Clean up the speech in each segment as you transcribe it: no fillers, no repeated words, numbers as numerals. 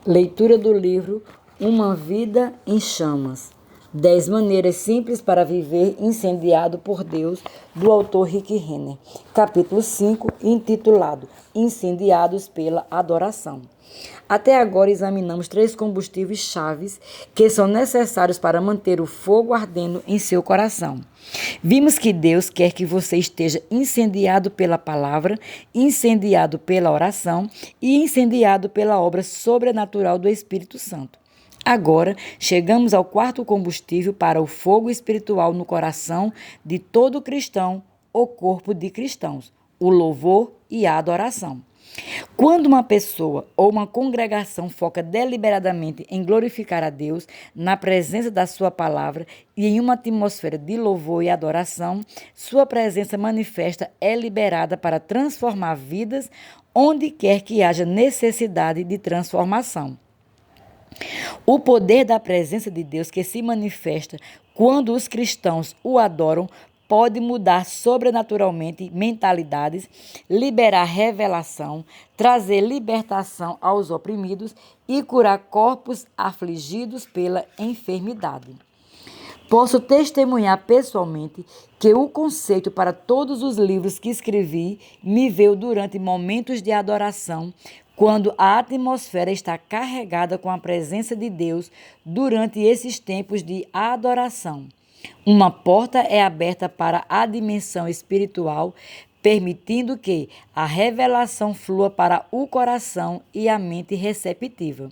Leitura do livro Uma Vida em Chamas. 10 maneiras simples para viver incendiado por Deus, do autor Rick Renner. Capítulo 5, intitulado Incendiados pela Adoração. Até agora examinamos 3 combustíveis chaves que são necessários para manter o fogo ardendo em seu coração. Vimos que Deus quer que você esteja incendiado pela palavra, incendiado pela oração e incendiado pela obra sobrenatural do Espírito Santo. Agora, chegamos ao 4º combustível para o fogo espiritual no coração de todo cristão ou corpo de cristãos, o louvor e a adoração. Quando uma pessoa ou uma congregação foca deliberadamente em glorificar a Deus, na presença da sua palavra e em uma atmosfera de louvor e adoração, sua presença manifesta é liberada para transformar vidas onde quer que haja necessidade de transformação. O poder da presença de Deus que se manifesta quando os cristãos o adoram pode mudar sobrenaturalmente mentalidades, liberar revelação, trazer libertação aos oprimidos e curar corpos afligidos pela enfermidade. Posso testemunhar pessoalmente que o conceito para todos os livros que escrevi me veio durante momentos de adoração, quando a atmosfera está carregada com a presença de Deus durante esses tempos de adoração. Uma porta é aberta para a dimensão espiritual, permitindo que a revelação flua para o coração e a mente receptiva.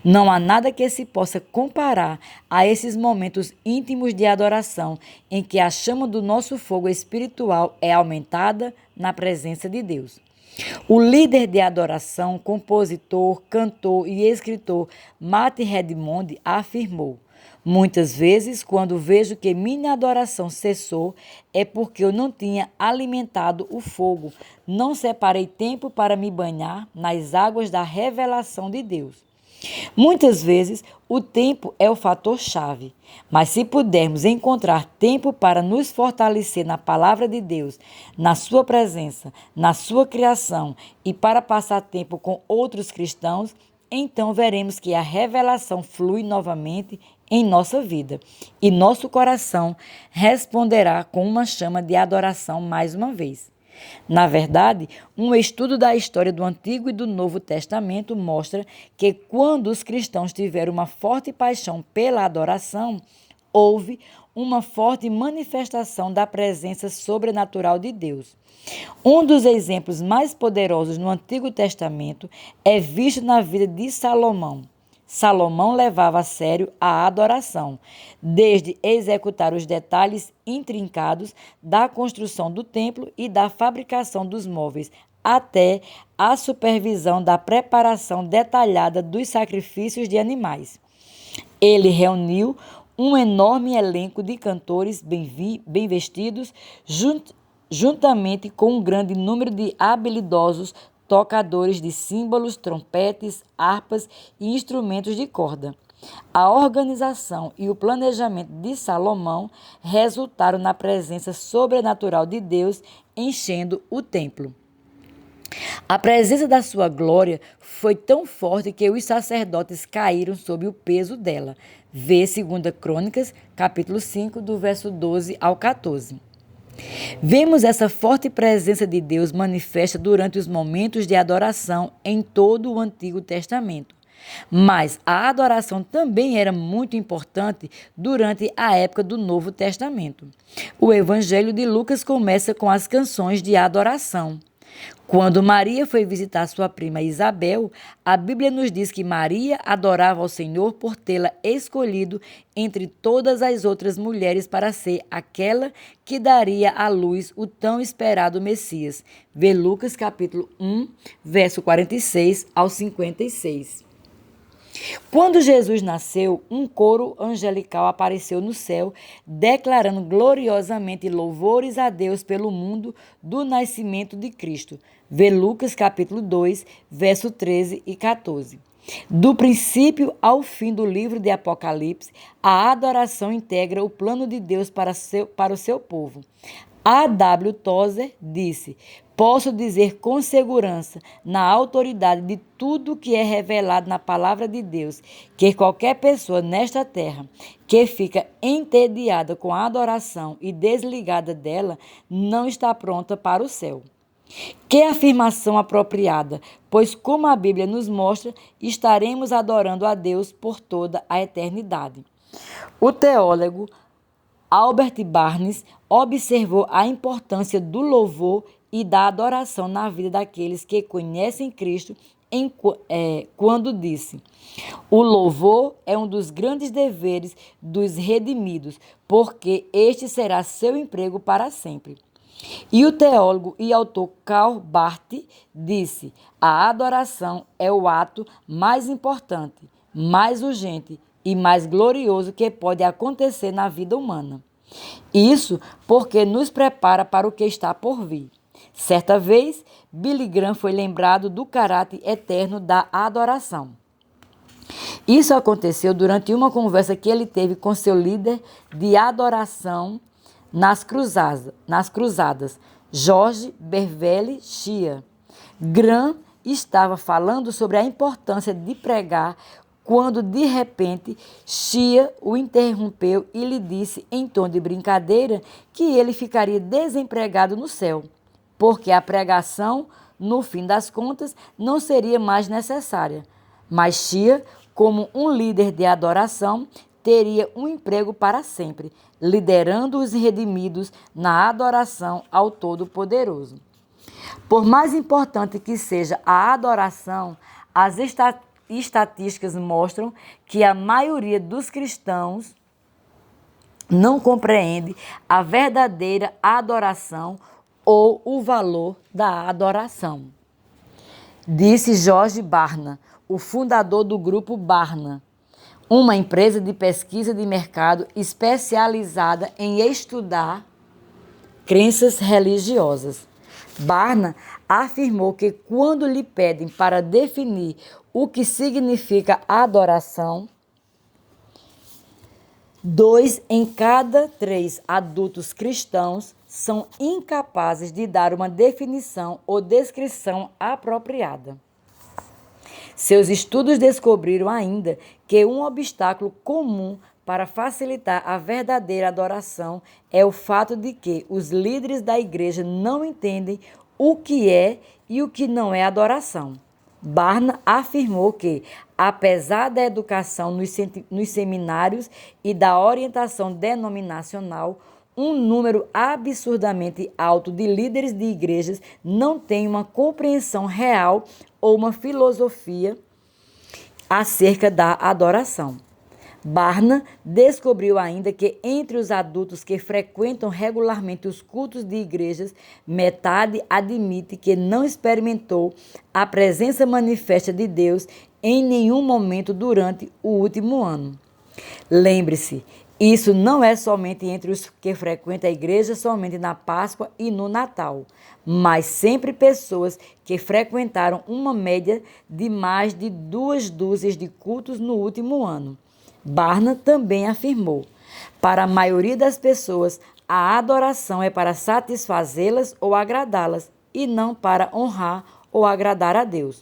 Não há nada que se possa comparar a esses momentos íntimos de adoração em que a chama do nosso fogo espiritual é aumentada na presença de Deus. O líder de adoração, compositor, cantor e escritor Matt Redmond afirmou: muitas vezes, quando vejo que minha adoração cessou, é porque eu não tinha alimentado o fogo, não separei tempo para me banhar nas águas da revelação de Deus. Muitas vezes, o tempo é o fator-chave, mas se pudermos encontrar tempo para nos fortalecer na palavra de Deus, na sua presença, na sua criação e para passar tempo com outros cristãos, então veremos que a revelação flui novamente em nossa vida e nosso coração responderá com uma chama de adoração mais uma vez. Na verdade, um estudo da história do Antigo e do Novo Testamento mostra que quando os cristãos tiveram uma forte paixão pela adoração, houve uma forte manifestação da presença sobrenatural de Deus. Um dos exemplos mais poderosos no Antigo Testamento é visto na vida de Salomão. Salomão levava a sério a adoração, desde executar os detalhes intrincados da construção do templo e da fabricação dos móveis, até a supervisão da preparação detalhada dos sacrifícios de animais. Ele reuniu um enorme elenco de cantores bem vestidos, juntamente com um grande número de habilidosos tocadores de símbolos, trompetes, harpas e instrumentos de corda. A organização e o planejamento de Salomão resultaram na presença sobrenatural de Deus enchendo o templo. A presença da sua glória foi tão forte que os sacerdotes caíram sob o peso dela. Vê 2 Crônicas, capítulo 5, do verso 12 ao 14. Vemos essa forte presença de Deus manifesta durante os momentos de adoração em todo o Antigo Testamento. Mas a adoração também era muito importante durante a época do Novo Testamento. O Evangelho de Lucas começa com as canções de adoração. Quando Maria foi visitar sua prima Isabel, a Bíblia nos diz que Maria adorava ao Senhor por tê-la escolhido entre todas as outras mulheres para ser aquela que daria à luz o tão esperado Messias. Vê Lucas capítulo 1, verso 46 ao 56. Quando Jesus nasceu, um coro angelical apareceu no céu, declarando gloriosamente louvores a Deus pelo mundo do nascimento de Cristo. Vê Lucas capítulo 2, verso 13 e 14. Do princípio ao fim do livro de Apocalipse, a adoração integra o plano de Deus para o seu povo. A. W. Tozer disse: Posso dizer com segurança, na autoridade de tudo que é revelado na palavra de Deus, que qualquer pessoa nesta terra que fica entediada com a adoração e desligada dela, não está pronta para o céu. Que afirmação apropriada, pois como a Bíblia nos mostra, estaremos adorando a Deus por toda a eternidade. O teólogo Albert Barnes observou a importância do louvor e da adoração na vida daqueles que conhecem Cristo quando disse: o louvor é um dos grandes deveres dos redimidos, porque este será seu emprego para sempre. E o teólogo e autor Karl Barth disse: a adoração é o ato mais importante, mais urgente e mais glorioso que pode acontecer na vida humana. Isso porque nos prepara para o que está por vir. Certa vez, Billy Graham foi lembrado do caráter eterno da adoração. Isso aconteceu durante uma conversa que ele teve com seu líder de adoração nas cruzadas, George Beverly Shea. Graham estava falando sobre a importância de pregar quando, de repente, Shea o interrompeu e lhe disse, em tom de brincadeira, que ele ficaria desempregado no céu, porque a pregação, no fim das contas, não seria mais necessária. Mas Shea, como um líder de adoração, teria um emprego para sempre, liderando os redimidos na adoração ao Todo-Poderoso. Por mais importante que seja a adoração, as estatísticas mostram que a maioria dos cristãos não compreende a verdadeira adoração ou o valor da adoração. Disse George Barna, o fundador do grupo Barna, uma empresa de pesquisa de mercado especializada em estudar crenças religiosas. Barna afirmou que quando lhe pedem para definir o que significa adoração, 2 em cada 3 adultos cristãos são incapazes de dar uma definição ou descrição apropriada. Seus estudos descobriram ainda que um obstáculo comum para facilitar a verdadeira adoração é o fato de que os líderes da igreja não entendem o que é e o que não é adoração. Barna afirmou que, apesar da educação nos seminários e da orientação denominacional, um número absurdamente alto de líderes de igrejas não tem uma compreensão real ou uma filosofia acerca da adoração. Barna descobriu ainda que entre os adultos que frequentam regularmente os cultos de igrejas, metade admite que não experimentou a presença manifesta de Deus em nenhum momento durante o último ano. Lembre-se, isso não é somente entre os que frequentam a igreja somente na Páscoa e no Natal, mas sempre pessoas que frequentaram uma média de mais de 2 dúzias de cultos no último ano. Barna também afirmou: para a maioria das pessoas, a adoração é para satisfazê-las ou agradá-las, e não para honrar ou agradar a Deus.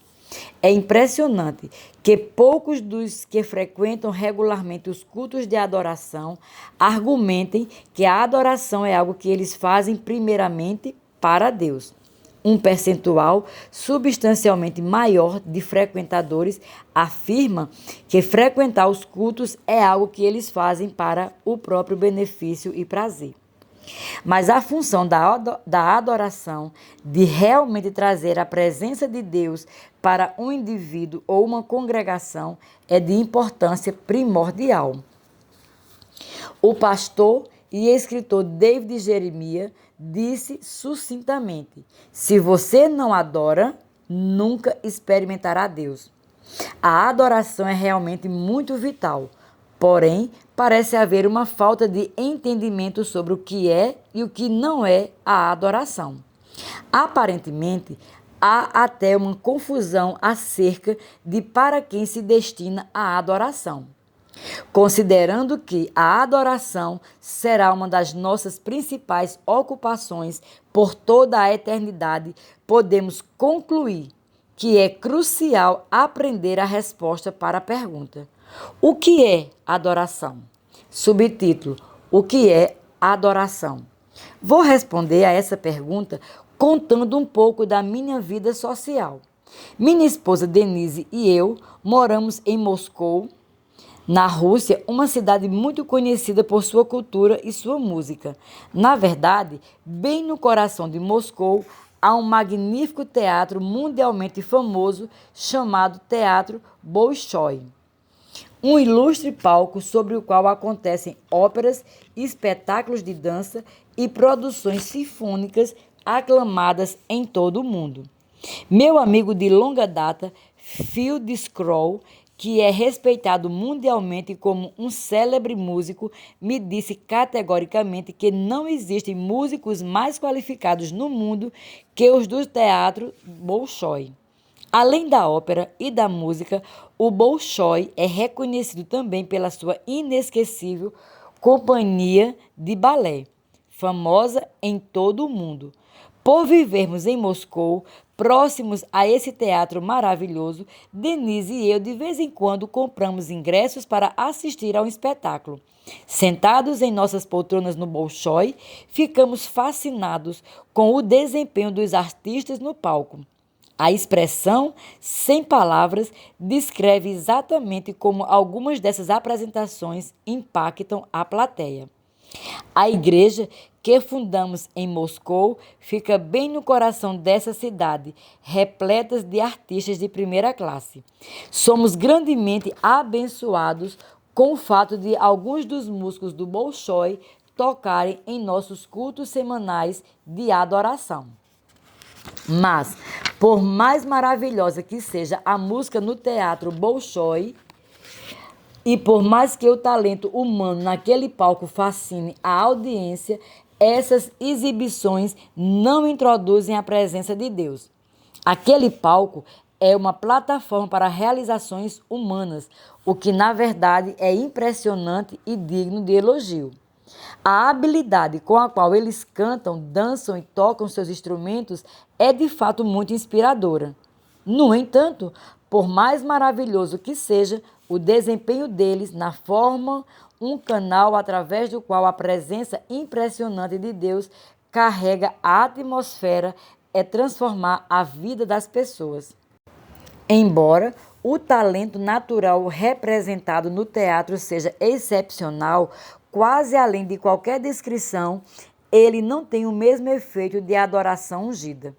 É impressionante que poucos dos que frequentam regularmente os cultos de adoração argumentem que a adoração é algo que eles fazem primeiramente para Deus. Um percentual substancialmente maior de frequentadores afirma que frequentar os cultos é algo que eles fazem para o próprio benefício e prazer. Mas a função da adoração, de realmente trazer a presença de Deus para um indivíduo ou uma congregação, é de importância primordial. O pastor e escritor David Jeremiah disse sucintamente: se você não adora, nunca experimentará Deus. A adoração é realmente muito vital, porém, parece haver uma falta de entendimento sobre o que é e o que não é a adoração. Aparentemente, há até uma confusão acerca de para quem se destina a adoração. Considerando que a adoração será uma das nossas principais ocupações por toda a eternidade, podemos concluir que é crucial aprender a resposta para a pergunta: o que é adoração? Subtítulo: o que é adoração? Vou responder a essa pergunta contando um pouco da minha vida social. Minha esposa Denise e eu moramos em Moscou, na Rússia, uma cidade muito conhecida por sua cultura e sua música. Na verdade, bem no coração de Moscou, há um magnífico teatro mundialmente famoso chamado Teatro Bolshoi. Um ilustre palco sobre o qual acontecem óperas, espetáculos de dança e produções sinfônicas aclamadas em todo o mundo. Meu amigo de longa data, Phil Discrow, que é respeitado mundialmente como um célebre músico, me disse categoricamente que não existem músicos mais qualificados no mundo que os do Teatro Bolshoi. Além da ópera e da música, o Bolshoi é reconhecido também pela sua inesquecível companhia de balé, famosa em todo o mundo. Por vivermos em Moscou, próximos a esse teatro maravilhoso, Denise e eu de vez em quando compramos ingressos para assistir ao espetáculo. Sentados em nossas poltronas no Bolshoi, ficamos fascinados com o desempenho dos artistas no palco. A expressão sem palavras descreve exatamente como algumas dessas apresentações impactam a plateia. A igreja que fundamos em Moscou fica bem no coração dessa cidade, repleta de artistas de primeira classe. Somos grandemente abençoados com o fato de alguns dos músicos do Bolshoi tocarem em nossos cultos semanais de adoração. Mas, por mais maravilhosa que seja a música no teatro Bolshoi, e por mais que o talento humano naquele palco fascine a audiência, essas exibições não introduzem a presença de Deus. Aquele palco é uma plataforma para realizações humanas, o que na verdade é impressionante e digno de elogio. A habilidade com a qual eles cantam, dançam e tocam seus instrumentos é de fato muito inspiradora. No entanto, por mais maravilhoso que seja, o desempenho deles na forma um canal através do qual a presença impressionante de Deus carrega a atmosfera é transformar a vida das pessoas. Embora o talento natural representado no teatro seja excepcional, quase além de qualquer descrição, ele não tem o mesmo efeito de adoração ungida.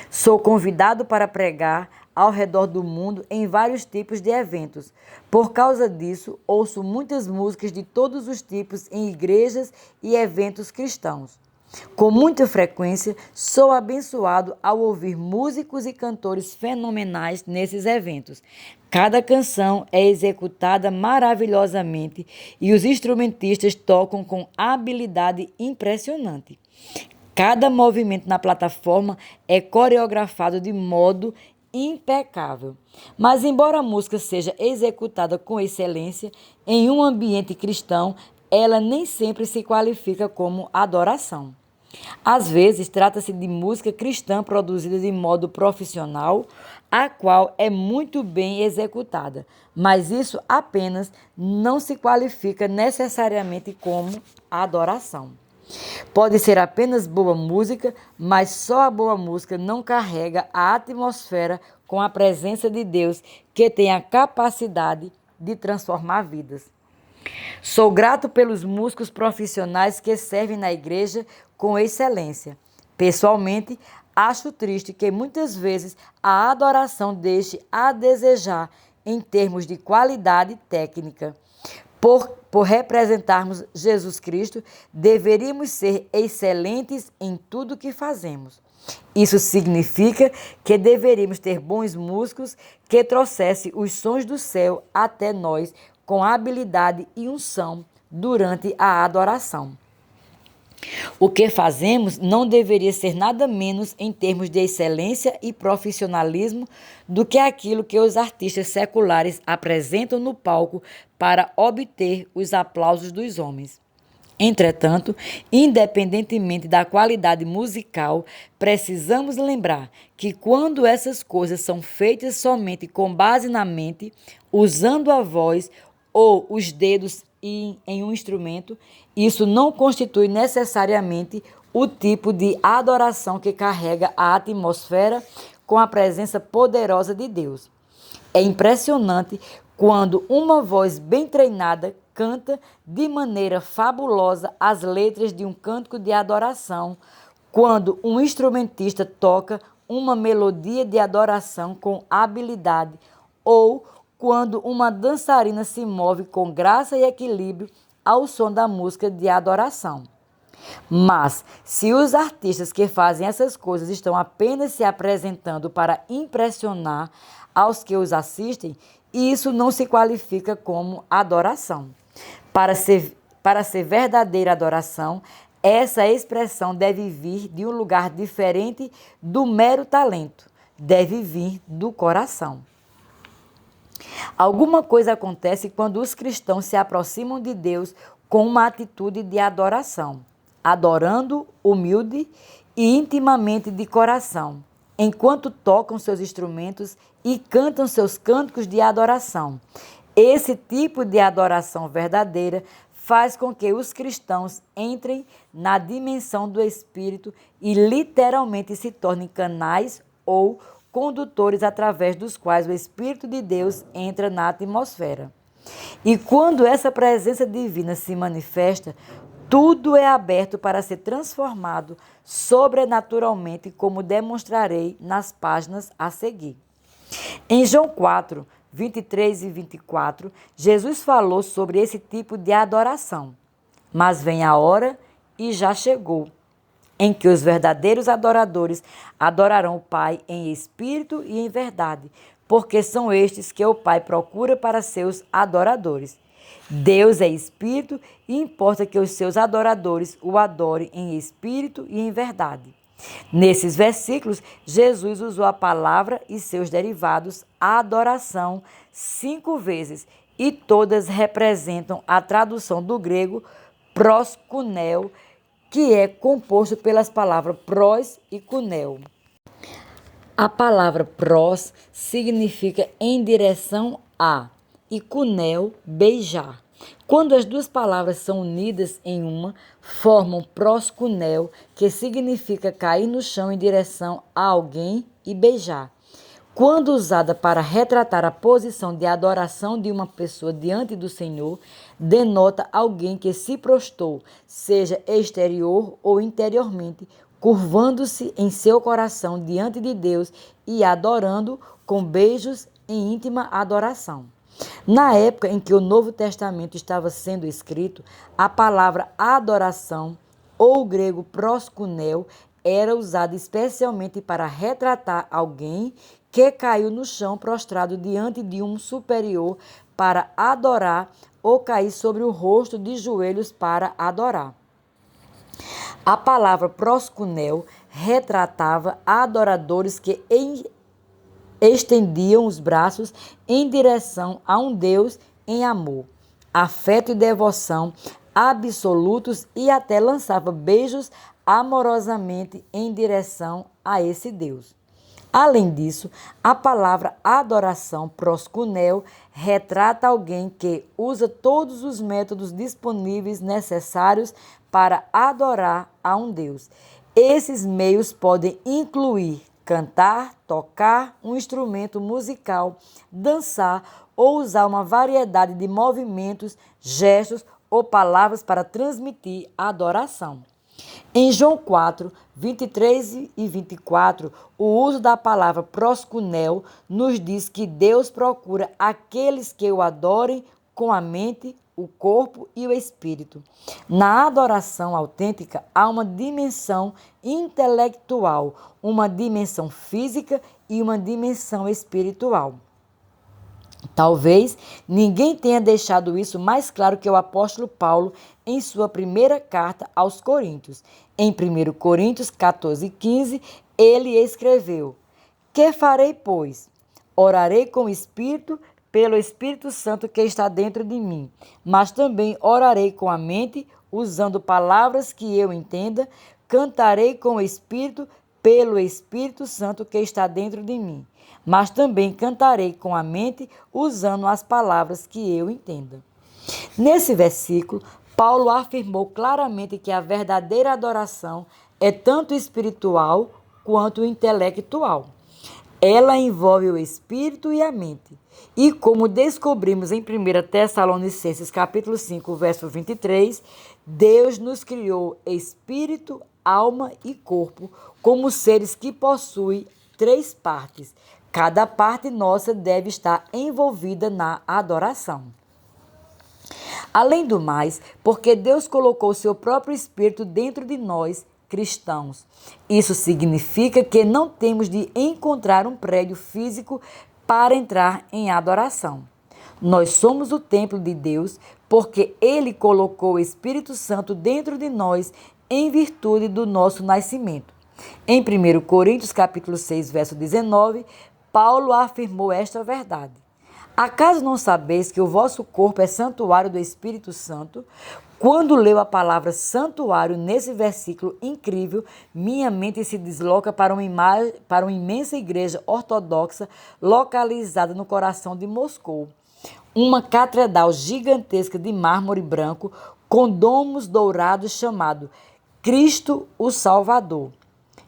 Sou convidado para pregar ao redor do mundo em vários tipos de eventos. Por causa disso, ouço muitas músicas de todos os tipos em igrejas e eventos cristãos. Com muita frequência, sou abençoado ao ouvir músicos e cantores fenomenais nesses eventos. Cada canção é executada maravilhosamente e os instrumentistas tocam com habilidade impressionante. Cada movimento na plataforma é coreografado de modo impecável. Mas, embora a música seja executada com excelência, em um ambiente cristão, ela nem sempre se qualifica como adoração. Às vezes, trata-se de música cristã produzida de modo profissional, a qual é muito bem executada, mas isso apenas não se qualifica necessariamente como adoração. Pode ser apenas boa música, mas só a boa música não carrega a atmosfera com a presença de Deus, que tem a capacidade de transformar vidas. Sou grato pelos músicos profissionais que servem na igreja com excelência. Pessoalmente, acho triste que muitas vezes a adoração deixe a desejar em termos de qualidade técnica. Por representarmos Jesus Cristo, deveríamos ser excelentes em tudo que fazemos. Isso significa que deveríamos ter bons músicos que trouxessem os sons do céu até nós com habilidade e unção durante a adoração. O que fazemos não deveria ser nada menos em termos de excelência e profissionalismo do que aquilo que os artistas seculares apresentam no palco para obter os aplausos dos homens. Entretanto, independentemente da qualidade musical, precisamos lembrar que quando essas coisas são feitas somente com base na mente, usando a voz ou os dedos em um instrumento, isso não constitui necessariamente o tipo de adoração que carrega a atmosfera com a presença poderosa de Deus. É impressionante quando uma voz bem treinada canta de maneira fabulosa as letras de um cântico de adoração, quando um instrumentista toca uma melodia de adoração com habilidade, ou quando uma dançarina se move com graça e equilíbrio ao som da música de adoração. Mas, se os artistas que fazem essas coisas estão apenas se apresentando para impressionar aos que os assistem, isso não se qualifica como adoração. Para ser verdadeira adoração, essa expressão deve vir de um lugar diferente do mero talento, deve vir do coração. Alguma coisa acontece quando os cristãos se aproximam de Deus com uma atitude de adoração, adorando humilde e intimamente de coração, enquanto tocam seus instrumentos e cantam seus cânticos de adoração. Esse tipo de adoração verdadeira faz com que os cristãos entrem na dimensão do Espírito e literalmente se tornem canais ou condutores através dos quais o Espírito de Deus entra na atmosfera. E quando essa presença divina se manifesta, tudo é aberto para ser transformado sobrenaturalmente, como demonstrarei nas páginas a seguir. Em João 4, 23 e 24, Jesus falou sobre esse tipo de adoração. Mas vem a hora, e já chegou, em que os verdadeiros adoradores adorarão o Pai em espírito e em verdade, porque são estes que o Pai procura para seus adoradores. Deus é espírito e importa que os seus adoradores o adorem em espírito e em verdade. Nesses versículos, Jesus usou a palavra e seus derivados, a adoração, 5 vezes, e todas representam a tradução do grego proskuneo, que é composto pelas palavras pros e kuneo. A palavra pros significa em direção a e kuneo, beijar. Quando as duas palavras são unidas em uma, formam proskuneo, que significa cair no chão em direção a alguém e beijar. Quando usada para retratar a posição de adoração de uma pessoa diante do Senhor, denota alguém que se prostrou, seja exterior ou interiormente, curvando-se em seu coração diante de Deus e adorando com beijos em íntima adoração. Na época em que o Novo Testamento estava sendo escrito, a palavra adoração, ou grego proskuneo, era usada especialmente para retratar alguém que caiu no chão prostrado diante de um superior para adorar ou cair sobre o rosto de joelhos para adorar. A palavra proskuneo retratava adoradores que estendiam os braços em direção a um Deus em amor, afeto e devoção absolutos e até lançava beijos amorosamente em direção a esse Deus. Além disso, a palavra adoração, proskuneo, retrata alguém que usa todos os métodos disponíveis necessários para adorar a um Deus. Esses meios podem incluir cantar, tocar um instrumento musical, dançar ou usar uma variedade de movimentos, gestos ou palavras para transmitir a adoração. Em João 4, 23 e 24, o uso da palavra proskuneo nos diz que Deus procura aqueles que o adorem com a mente, o corpo e o espírito. Na adoração autêntica há uma dimensão intelectual, uma dimensão física e uma dimensão espiritual. Talvez ninguém tenha deixado isso mais claro que o apóstolo Paulo em sua primeira carta aos Coríntios. Em 1 Coríntios 14:15, ele escreveu: Que farei, pois? Orarei com o Espírito, pelo Espírito Santo que está dentro de mim, mas também orarei com a mente, usando palavras que eu entenda, cantarei com o Espírito, pelo Espírito Santo que está dentro de mim, mas também cantarei com a mente, usando as palavras que eu entenda. Nesse versículo, Paulo afirmou claramente que a verdadeira adoração é tanto espiritual quanto intelectual. Ela envolve o espírito e a mente. E como descobrimos em 1 Tessalonicenses capítulo 5, verso 23, Deus nos criou espírito, alma e corpo como seres que possuem 3 partes. Cada parte nossa deve estar envolvida na adoração. Além do mais, porque Deus colocou seu próprio Espírito dentro de nós, cristãos. Isso significa que não temos de encontrar um prédio físico para entrar em adoração. Nós somos o templo de Deus porque Ele colocou o Espírito Santo dentro de nós em virtude do nosso nascimento. Em 1 Coríntios capítulo 6, verso 19, Paulo afirmou esta verdade. Acaso não sabeis que o vosso corpo é santuário do Espírito Santo? Quando leu a palavra santuário nesse versículo incrível, minha mente se desloca para uma imensa igreja ortodoxa localizada no coração de Moscou. Uma catedral gigantesca de mármore branco com domos dourados chamado Cristo o Salvador.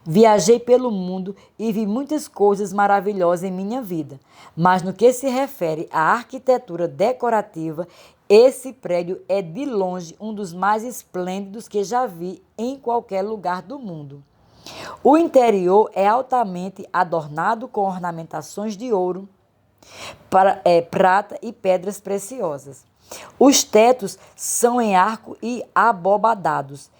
Viajei pelo mundo e vi muitas coisas maravilhosas em minha vida, mas no que se refere à arquitetura decorativa, esse prédio é de longe um dos mais esplêndidos que já vi em qualquer lugar do mundo. O interior é altamente adornado com ornamentações de ouro, prata e pedras preciosas. Os tetos são em arco e abobadados.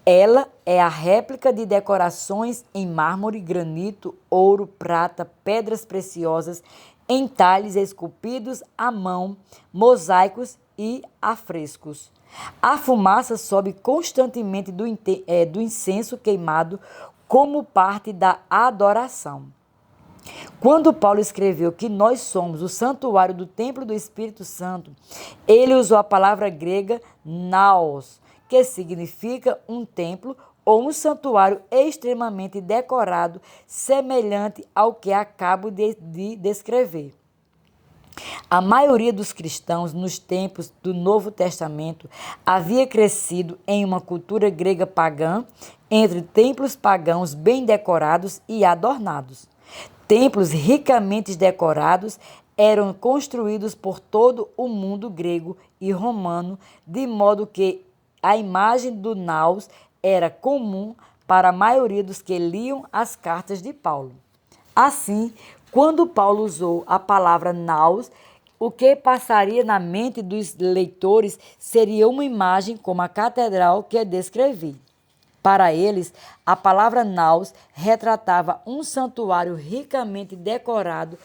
Ela é a réplica de decorações em mármore, granito, ouro, prata, pedras preciosas, entalhes esculpidos à mão, mosaicos e afrescos. A fumaça sobe constantemente do incenso queimado como parte da adoração. Quando Paulo escreveu que nós somos o santuário do templo do Espírito Santo, ele usou a palavra grega naos, que significa um templo ou um santuário extremamente decorado, semelhante ao que acabo de descrever. A maioria dos cristãos nos tempos do Novo Testamento havia crescido em uma cultura grega pagã, entre templos pagãos bem decorados e adornados. Templos ricamente decorados eram construídos por todo o mundo grego e romano, de modo que a imagem do naos era comum para a maioria dos que liam as cartas de Paulo. Assim, quando Paulo usou a palavra naos, o que passaria na mente dos leitores seria uma imagem como a catedral que descrevi. Para eles, a palavra naos retratava um santuário ricamente decorado,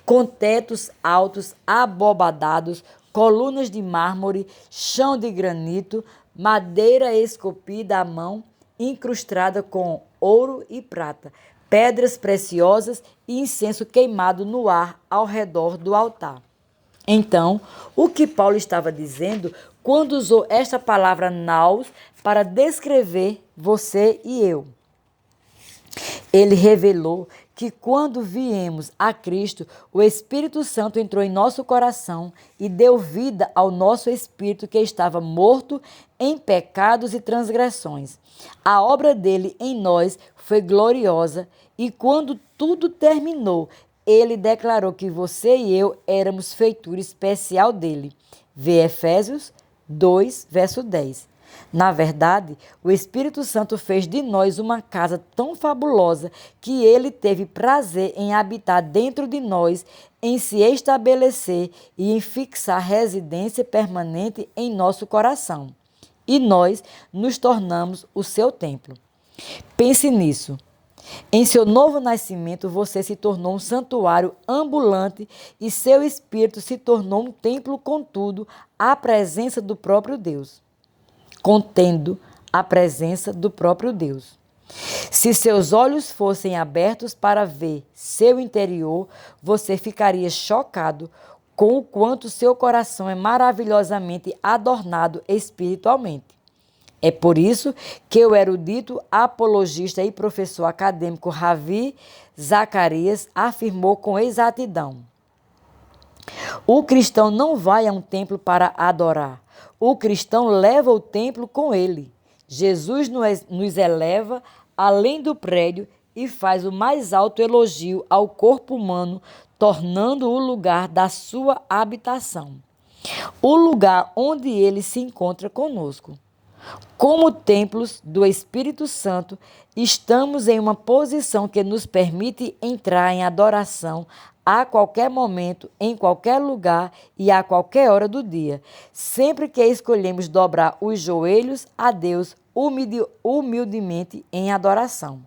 com tetos altos abobadados, colunas de mármore, chão de granito, madeira esculpida à mão, incrustada com ouro e prata, pedras preciosas e incenso queimado no ar ao redor do altar. Então, o que Paulo estava dizendo quando usou esta palavra naos para descrever você e eu? Ele revelou que quando viemos a Cristo, o Espírito Santo entrou em nosso coração e deu vida ao nosso espírito que estava morto em pecados e transgressões. A obra dele em nós foi gloriosa e quando tudo terminou, ele declarou que você e eu éramos feitura especial dele. Vê Efésios 2, verso 10. Na verdade, o Espírito Santo fez de nós uma casa tão fabulosa que ele teve prazer em habitar dentro de nós, em se estabelecer e em fixar residência permanente em nosso coração. E nós nos tornamos o seu templo. Pense nisso. Em seu novo nascimento, você se tornou um santuário ambulante e seu espírito se tornou um templo, contudo, a presença do próprio Deus. Contendo a presença do próprio Deus. Se seus olhos fossem abertos para ver seu interior, você ficaria chocado com o quanto seu coração é maravilhosamente adornado espiritualmente. É por isso que o erudito, apologista e professor acadêmico Ravi Zacarias afirmou com exatidão: o cristão não vai a um templo para adorar. O cristão leva o templo com ele. Jesus nos eleva além do prédio e faz o mais alto elogio ao corpo humano, tornando o lugar da sua habitação, o lugar onde ele se encontra conosco. Como templos do Espírito Santo, estamos em uma posição que nos permite entrar em adoração a qualquer momento, em qualquer lugar e a qualquer hora do dia, sempre que escolhemos dobrar os joelhos a Deus humildemente em adoração.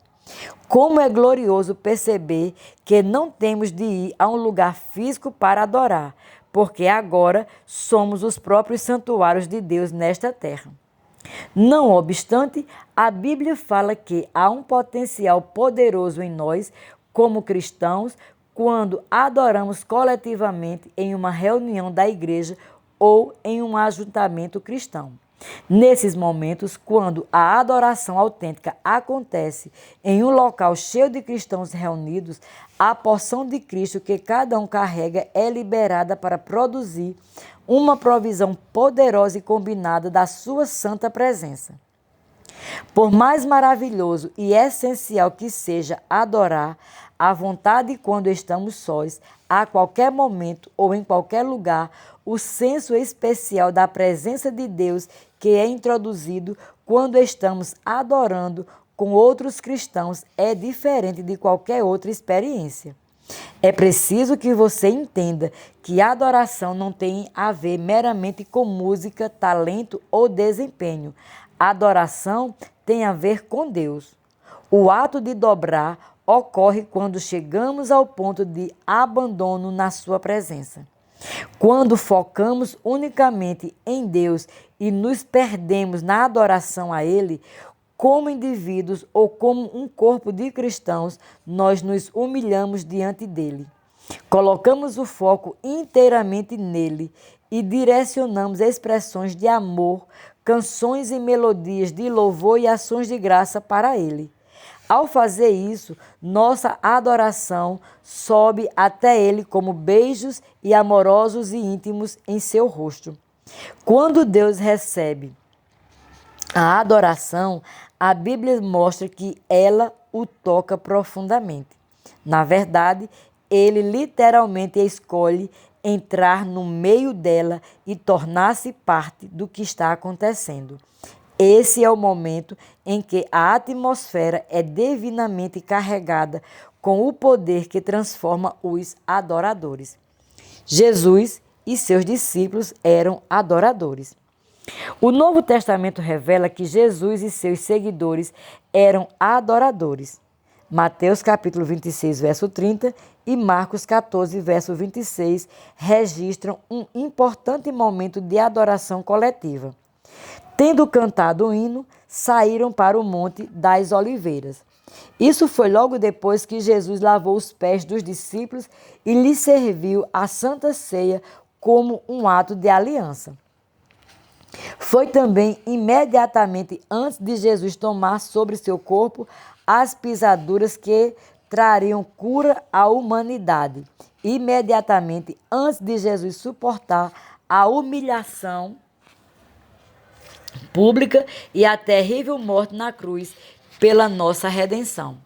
Como é glorioso perceber que não temos de ir a um lugar físico para adorar, porque agora somos os próprios santuários de Deus nesta terra. Não obstante, a Bíblia fala que há um potencial poderoso em nós, como cristãos, quando adoramos coletivamente em uma reunião da igreja ou em um ajuntamento cristão. Nesses momentos, quando a adoração autêntica acontece em um local cheio de cristãos reunidos, a porção de Cristo que cada um carrega é liberada para produzir uma provisão poderosa e combinada da sua santa presença. Por mais maravilhoso e essencial que seja adorar, à vontade quando estamos sós, a qualquer momento ou em qualquer lugar, o senso especial da presença de Deus que é introduzido quando estamos adorando com outros cristãos é diferente de qualquer outra experiência. É preciso que você entenda que a adoração não tem a ver meramente com música, talento ou desempenho. A adoração tem a ver com Deus. O ato de dobrar ocorre quando chegamos ao ponto de abandono na sua presença. Quando focamos unicamente em Deus e nos perdemos na adoração a Ele, como indivíduos ou como um corpo de cristãos, nós nos humilhamos diante dele. Colocamos o foco inteiramente nele e direcionamos expressões de amor, canções e melodias de louvor e ações de graça para ele. Ao fazer isso, nossa adoração sobe até ele como beijos e amorosos e íntimos em seu rosto. Quando Deus recebe a adoração, a Bíblia mostra que ela o toca profundamente. Na verdade, ele literalmente escolhe entrar no meio dela e tornar-se parte do que está acontecendo. Esse é o momento em que a atmosfera é divinamente carregada com o poder que transforma os adoradores. Jesus e seus discípulos eram adoradores. O Novo Testamento revela que Jesus e seus seguidores eram adoradores. Mateus capítulo 26, verso 30 e Marcos 14, verso 26 registram um importante momento de adoração coletiva. Tendo cantado o hino, saíram para o Monte das Oliveiras. Isso foi logo depois que Jesus lavou os pés dos discípulos e lhes serviu a Santa Ceia como um ato de aliança. Foi também imediatamente antes de Jesus tomar sobre seu corpo as pisaduras que trariam cura à humanidade. Imediatamente antes de Jesus suportar a humilhação pública e a terrível morte na cruz pela nossa redenção.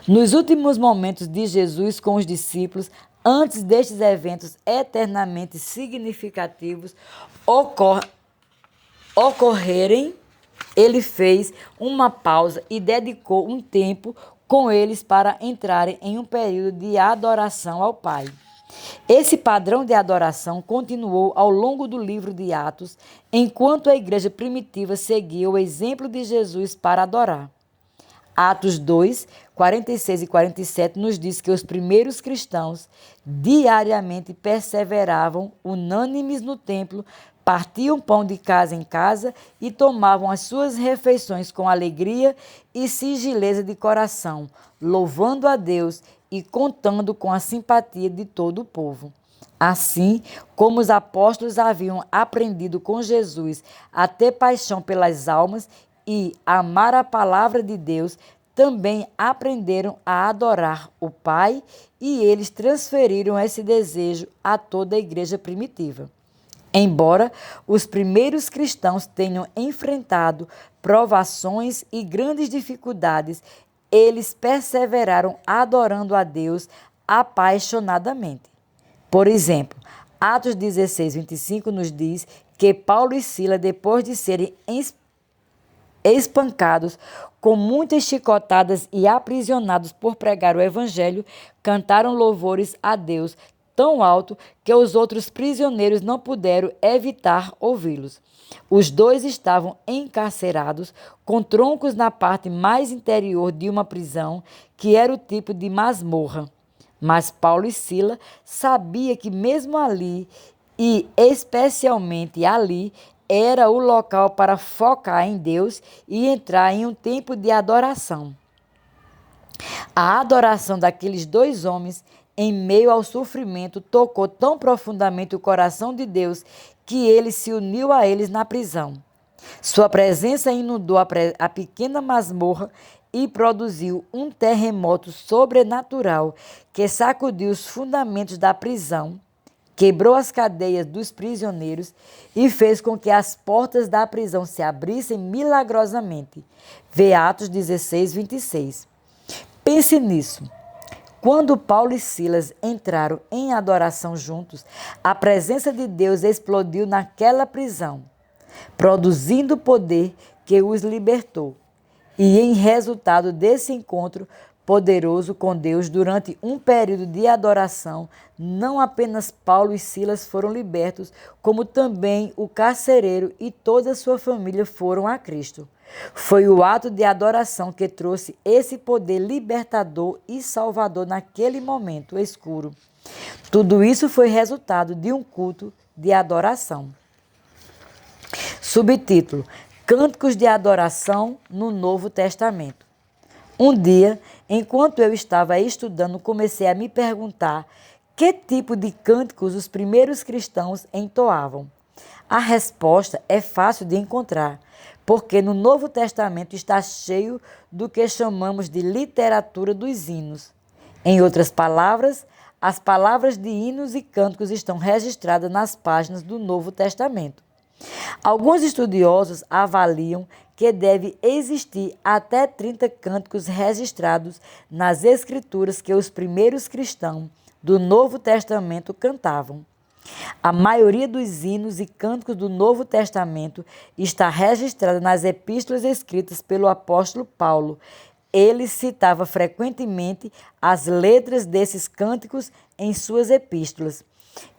Nos últimos momentos de Jesus com os discípulos, antes destes eventos eternamente significativos ocorrerem, ele fez uma pausa e dedicou um tempo com eles para entrarem em um período de adoração ao Pai. Esse padrão de adoração continuou ao longo do livro de Atos, enquanto a igreja primitiva seguia o exemplo de Jesus para adorar. Atos 2, 46 e 47 nos diz que os primeiros cristãos diariamente perseveravam unânimes no templo, partiam pão de casa em casa e tomavam as suas refeições com alegria e sigileza de coração, louvando a Deus e contando com a simpatia de todo o povo. Assim como os apóstolos haviam aprendido com Jesus a ter paixão pelas almas e amar a palavra de Deus, também aprenderam a adorar o Pai e eles transferiram esse desejo a toda a igreja primitiva. Embora os primeiros cristãos tenham enfrentado provações e grandes dificuldades, eles perseveraram adorando a Deus apaixonadamente. Por exemplo, Atos 16, 25 nos diz que Paulo e Silas, depois de serem espancados com muitas chicotadas e aprisionados por pregar o evangelho, cantaram louvores a Deus tão alto que os outros prisioneiros não puderam evitar ouvi-los. Os dois estavam encarcerados com troncos na parte mais interior de uma prisão, que era o tipo de masmorra. Mas Paulo e Silas sabiam que mesmo ali, e especialmente ali, era o local para focar em Deus e entrar em um tempo de adoração. A adoração daqueles dois homens, em meio ao sofrimento, tocou tão profundamente o coração de Deus que ele se uniu a eles na prisão. Sua presença inundou a pequena masmorra e produziu um terremoto sobrenatural que sacudiu os fundamentos da prisão, quebrou as cadeias dos prisioneiros e fez com que as portas da prisão se abrissem milagrosamente. Vê Atos 16, 26. Pense nisso. Quando Paulo e Silas entraram em adoração juntos, a presença de Deus explodiu naquela prisão, produzindo poder que os libertou. E em resultado desse encontro poderoso com Deus durante um período de adoração, não apenas Paulo e Silas foram libertos, como também o carcereiro e toda a sua família foram a Cristo. Foi o ato de adoração que trouxe esse poder libertador e salvador naquele momento escuro. Tudo isso foi resultado de um culto de adoração. Subtítulo: Cânticos de adoração no Novo Testamento. Um dia, enquanto eu estava estudando, comecei a me perguntar que tipo de cânticos os primeiros cristãos entoavam. A resposta é fácil de encontrar, porque no Novo Testamento está cheio do que chamamos de literatura dos hinos. Em outras palavras, as palavras de hinos e cânticos estão registradas nas páginas do Novo Testamento. Alguns estudiosos avaliam que deve existir até 30 cânticos registrados nas Escrituras que os primeiros cristãos do Novo Testamento cantavam. A maioria dos hinos e cânticos do Novo Testamento está registrada nas epístolas escritas pelo apóstolo Paulo. Ele citava frequentemente as letras desses cânticos em suas epístolas.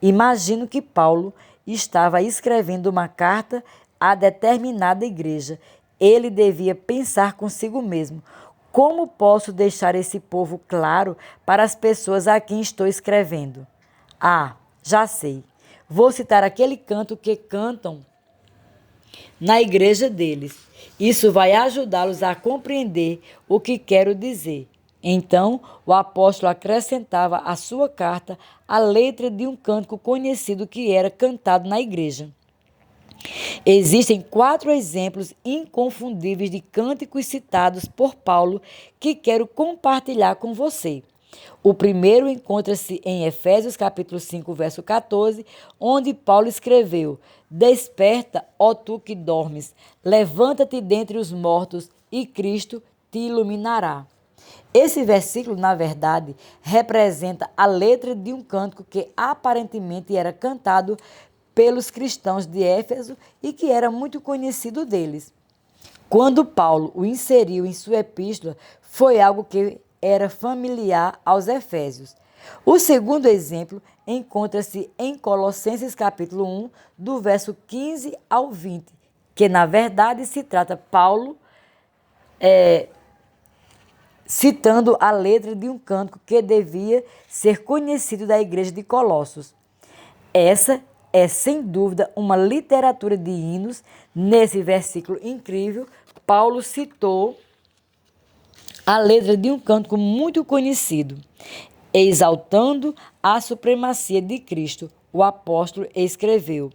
Imagino que Paulo estava escrevendo uma carta a determinada igreja. Ele devia pensar consigo mesmo: como posso deixar esse povo claro para as pessoas a quem estou escrevendo? Ah, já sei. Vou citar aquele canto que cantam na igreja deles. Isso vai ajudá-los a compreender o que quero dizer. Então, o apóstolo acrescentava à sua carta a letra de um cântico conhecido que era cantado na igreja. Existem 4 exemplos inconfundíveis de cânticos citados por Paulo que quero compartilhar com você. O primeiro encontra-se em Efésios capítulo 5, verso 14, onde Paulo escreveu: Desperta, ó tu que dormes, levanta-te dentre os mortos e Cristo te iluminará. Esse versículo, na verdade, representa a letra de um cântico que aparentemente era cantado pelos cristãos de Éfeso e que era muito conhecido deles. Quando Paulo o inseriu em sua epístola, foi algo que era familiar aos efésios. O segundo exemplo encontra-se em Colossenses capítulo 1, do verso 15 ao 20, que na verdade se trata Paulo citando a letra de um cântico que devia ser conhecido da igreja de Colossos. Essa é, sem dúvida, uma literatura de hinos. Nesse versículo incrível, Paulo citou a letra de um cântico muito conhecido, exaltando a supremacia de Cristo. O apóstolo escreveu: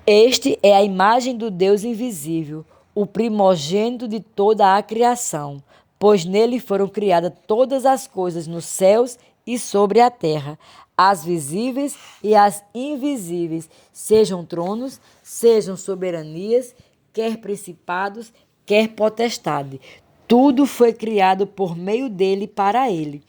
Este é a imagem do Deus invisível, o primogênito de toda a criação, pois nele foram criadas todas as coisas nos céus e sobre a terra, as visíveis e as invisíveis, sejam tronos, sejam soberanias, quer principados, quer potestade. Tudo foi criado por meio dele e para ele.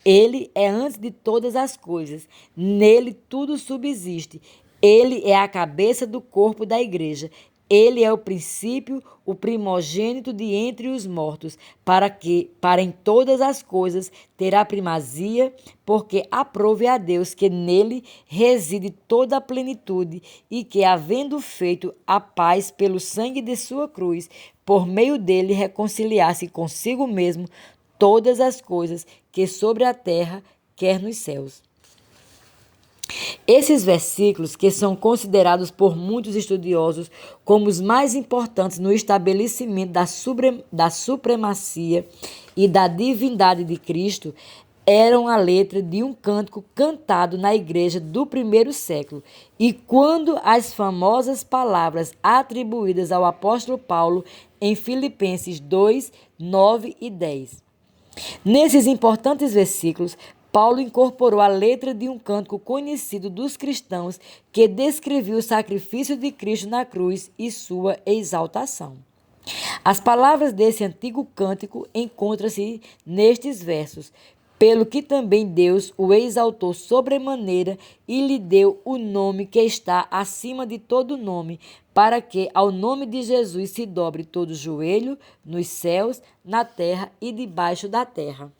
Ele é antes de todas as coisas. Nele tudo subsiste. Ele é a cabeça do corpo da igreja. Ele é o princípio, o primogênito de entre os mortos, para em todas as coisas terá primazia, porque aprove a Deus que nele reside toda a plenitude e que, havendo feito a paz pelo sangue de sua cruz, por meio dele reconciliasse consigo mesmo todas as coisas, que sobre a terra, quer nos céus. Esses versículos, que são considerados por muitos estudiosos como os mais importantes no estabelecimento da supremacia e da divindade de Cristo, eram a letra de um cântico cantado na igreja do primeiro século. E quando as famosas palavras atribuídas ao apóstolo Paulo em Filipenses 2, 9 e 10. Nesses importantes versículos, Paulo incorporou a letra de um cântico conhecido dos cristãos que descrevia o sacrifício de Cristo na cruz e sua exaltação. As palavras desse antigo cântico encontram-se nestes versos, pelo que também Deus o exaltou sobremaneira e lhe deu o nome que está acima de todo nome, para que ao nome de Jesus se dobre todo joelho, nos céus, na terra e debaixo da terra.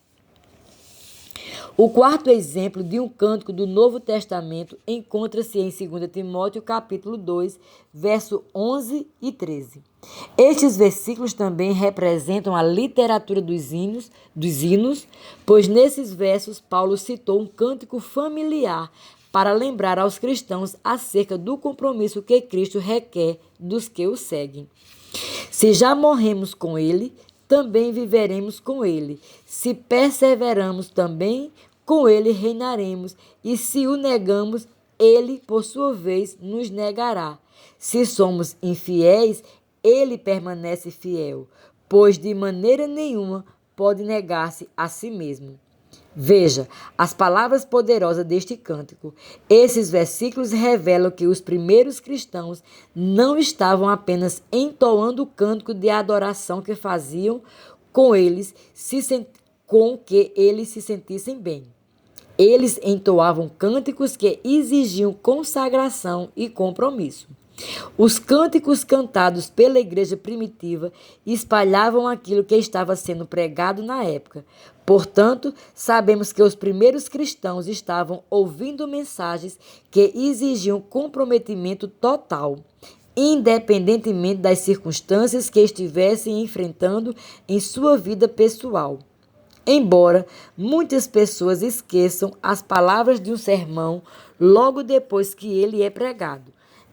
O quarto exemplo de um cântico do Novo Testamento encontra-se em 2 Timóteo, capítulo 2, verso 11 e 13. Estes versículos também representam a literatura dos hinos, pois nesses versos Paulo citou um cântico familiar para lembrar aos cristãos acerca do compromisso que Cristo requer dos que o seguem. Se já morremos com ele, também viveremos com ele. Se perseveramos, também com ele reinaremos. E se o negamos, ele, por sua vez, nos negará. Se somos infiéis, ele permanece fiel, pois de maneira nenhuma pode negar-se a si mesmo. Veja as palavras poderosas deste cântico. Esses versículos revelam que os primeiros cristãos não estavam apenas entoando o cântico de adoração que faziam com que eles se sentissem bem. Eles entoavam cânticos que exigiam consagração e compromisso. Os cânticos cantados pela igreja primitiva espalhavam aquilo que estava sendo pregado na época. Portanto, sabemos que os primeiros cristãos estavam ouvindo mensagens que exigiam comprometimento total, independentemente das circunstâncias que estivessem enfrentando em sua vida pessoal. Embora muitas pessoas esqueçam as palavras de um sermão logo depois que ele é pregado,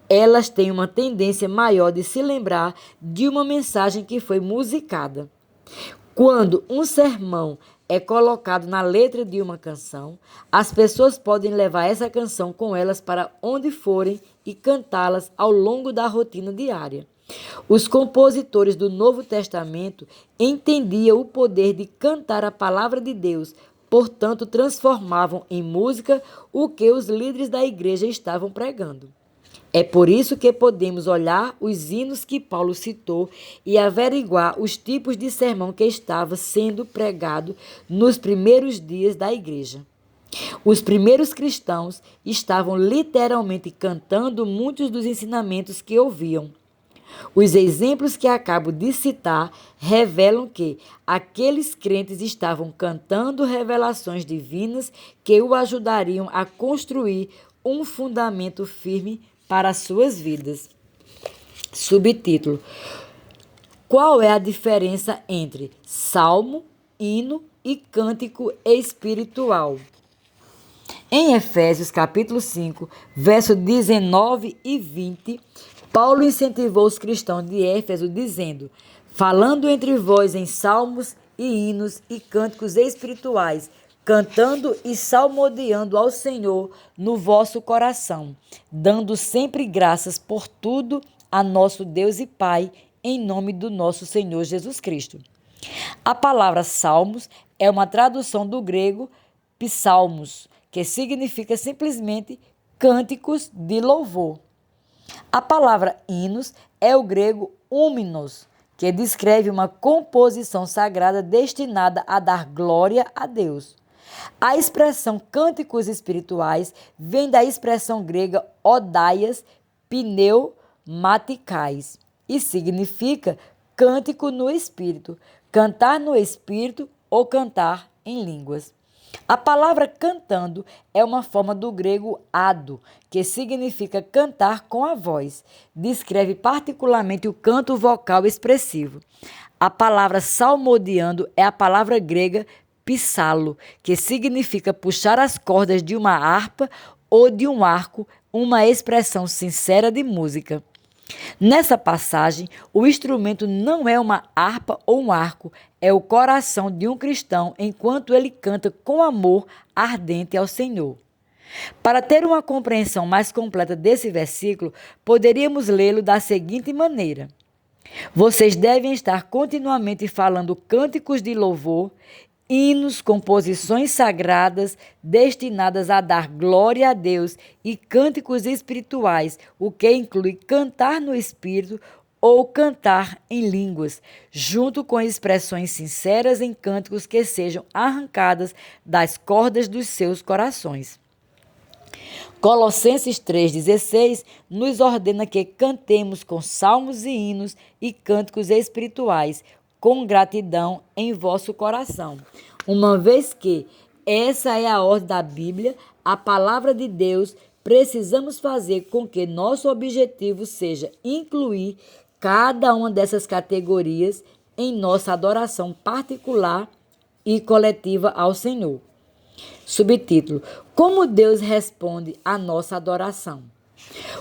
elas têm uma tendência maior de se lembrar de uma mensagem que foi musicada. Quando um sermão é colocado na letra de uma canção, as pessoas podem levar essa canção com elas para onde forem e cantá-las ao longo da rotina diária. Os compositores do Novo Testamento entendiam o poder de cantar a palavra de Deus, portanto, transformavam em música o que os líderes da igreja estavam pregando. É por isso que podemos olhar os hinos que Paulo citou e averiguar os tipos de sermão que estava sendo pregado nos primeiros dias da igreja. Os primeiros cristãos estavam literalmente cantando muitos dos ensinamentos que ouviam. Os exemplos que acabo de citar revelam que aqueles crentes estavam cantando revelações divinas que o ajudariam a construir um fundamento firme para as suas vidas. Subtítulo: Qual é a diferença entre salmo, hino e cântico espiritual? Em Efésios capítulo 5, versos 19 e 20, Paulo incentivou os cristãos de Éfeso dizendo: falando entre vós em salmos e hinos e cânticos espirituais, cantando e salmodiando ao Senhor no vosso coração, dando sempre graças por tudo a nosso Deus e Pai, em nome do nosso Senhor Jesus Cristo. A palavra salmos é uma tradução do grego psalmos, que significa simplesmente cânticos de louvor. A palavra hinos é o grego hymnos, que descreve uma composição sagrada destinada a dar glória a Deus. A expressão cânticos espirituais vem da expressão grega odaias pneumaticais e significa cântico no espírito, cantar no espírito ou cantar em línguas. A palavra cantando é uma forma do grego ado, que significa cantar com a voz. Descreve particularmente o canto vocal expressivo. A palavra salmodiando é a palavra grega psalo, que significa puxar as cordas de uma harpa ou de um arco, uma expressão sincera de música. Nessa passagem, o instrumento não é uma harpa ou um arco, é o coração de um cristão enquanto ele canta com amor ardente ao Senhor. Para ter uma compreensão mais completa desse versículo, poderíamos lê-lo da seguinte maneira: vocês devem estar continuamente falando cânticos de louvor, hinos, composições sagradas destinadas a dar glória a Deus e cânticos espirituais, o que inclui cantar no espírito ou cantar em línguas, junto com expressões sinceras em cânticos que sejam arrancadas das cordas dos seus corações. Colossenses 3,16 nos ordena que cantemos com salmos e hinos e cânticos espirituais, com gratidão em vosso coração. Uma vez que essa é a ordem da Bíblia, a palavra de Deus, precisamos fazer com que nosso objetivo seja incluir cada uma dessas categorias em nossa adoração particular e coletiva ao Senhor. Subtítulo: como Deus responde à nossa adoração?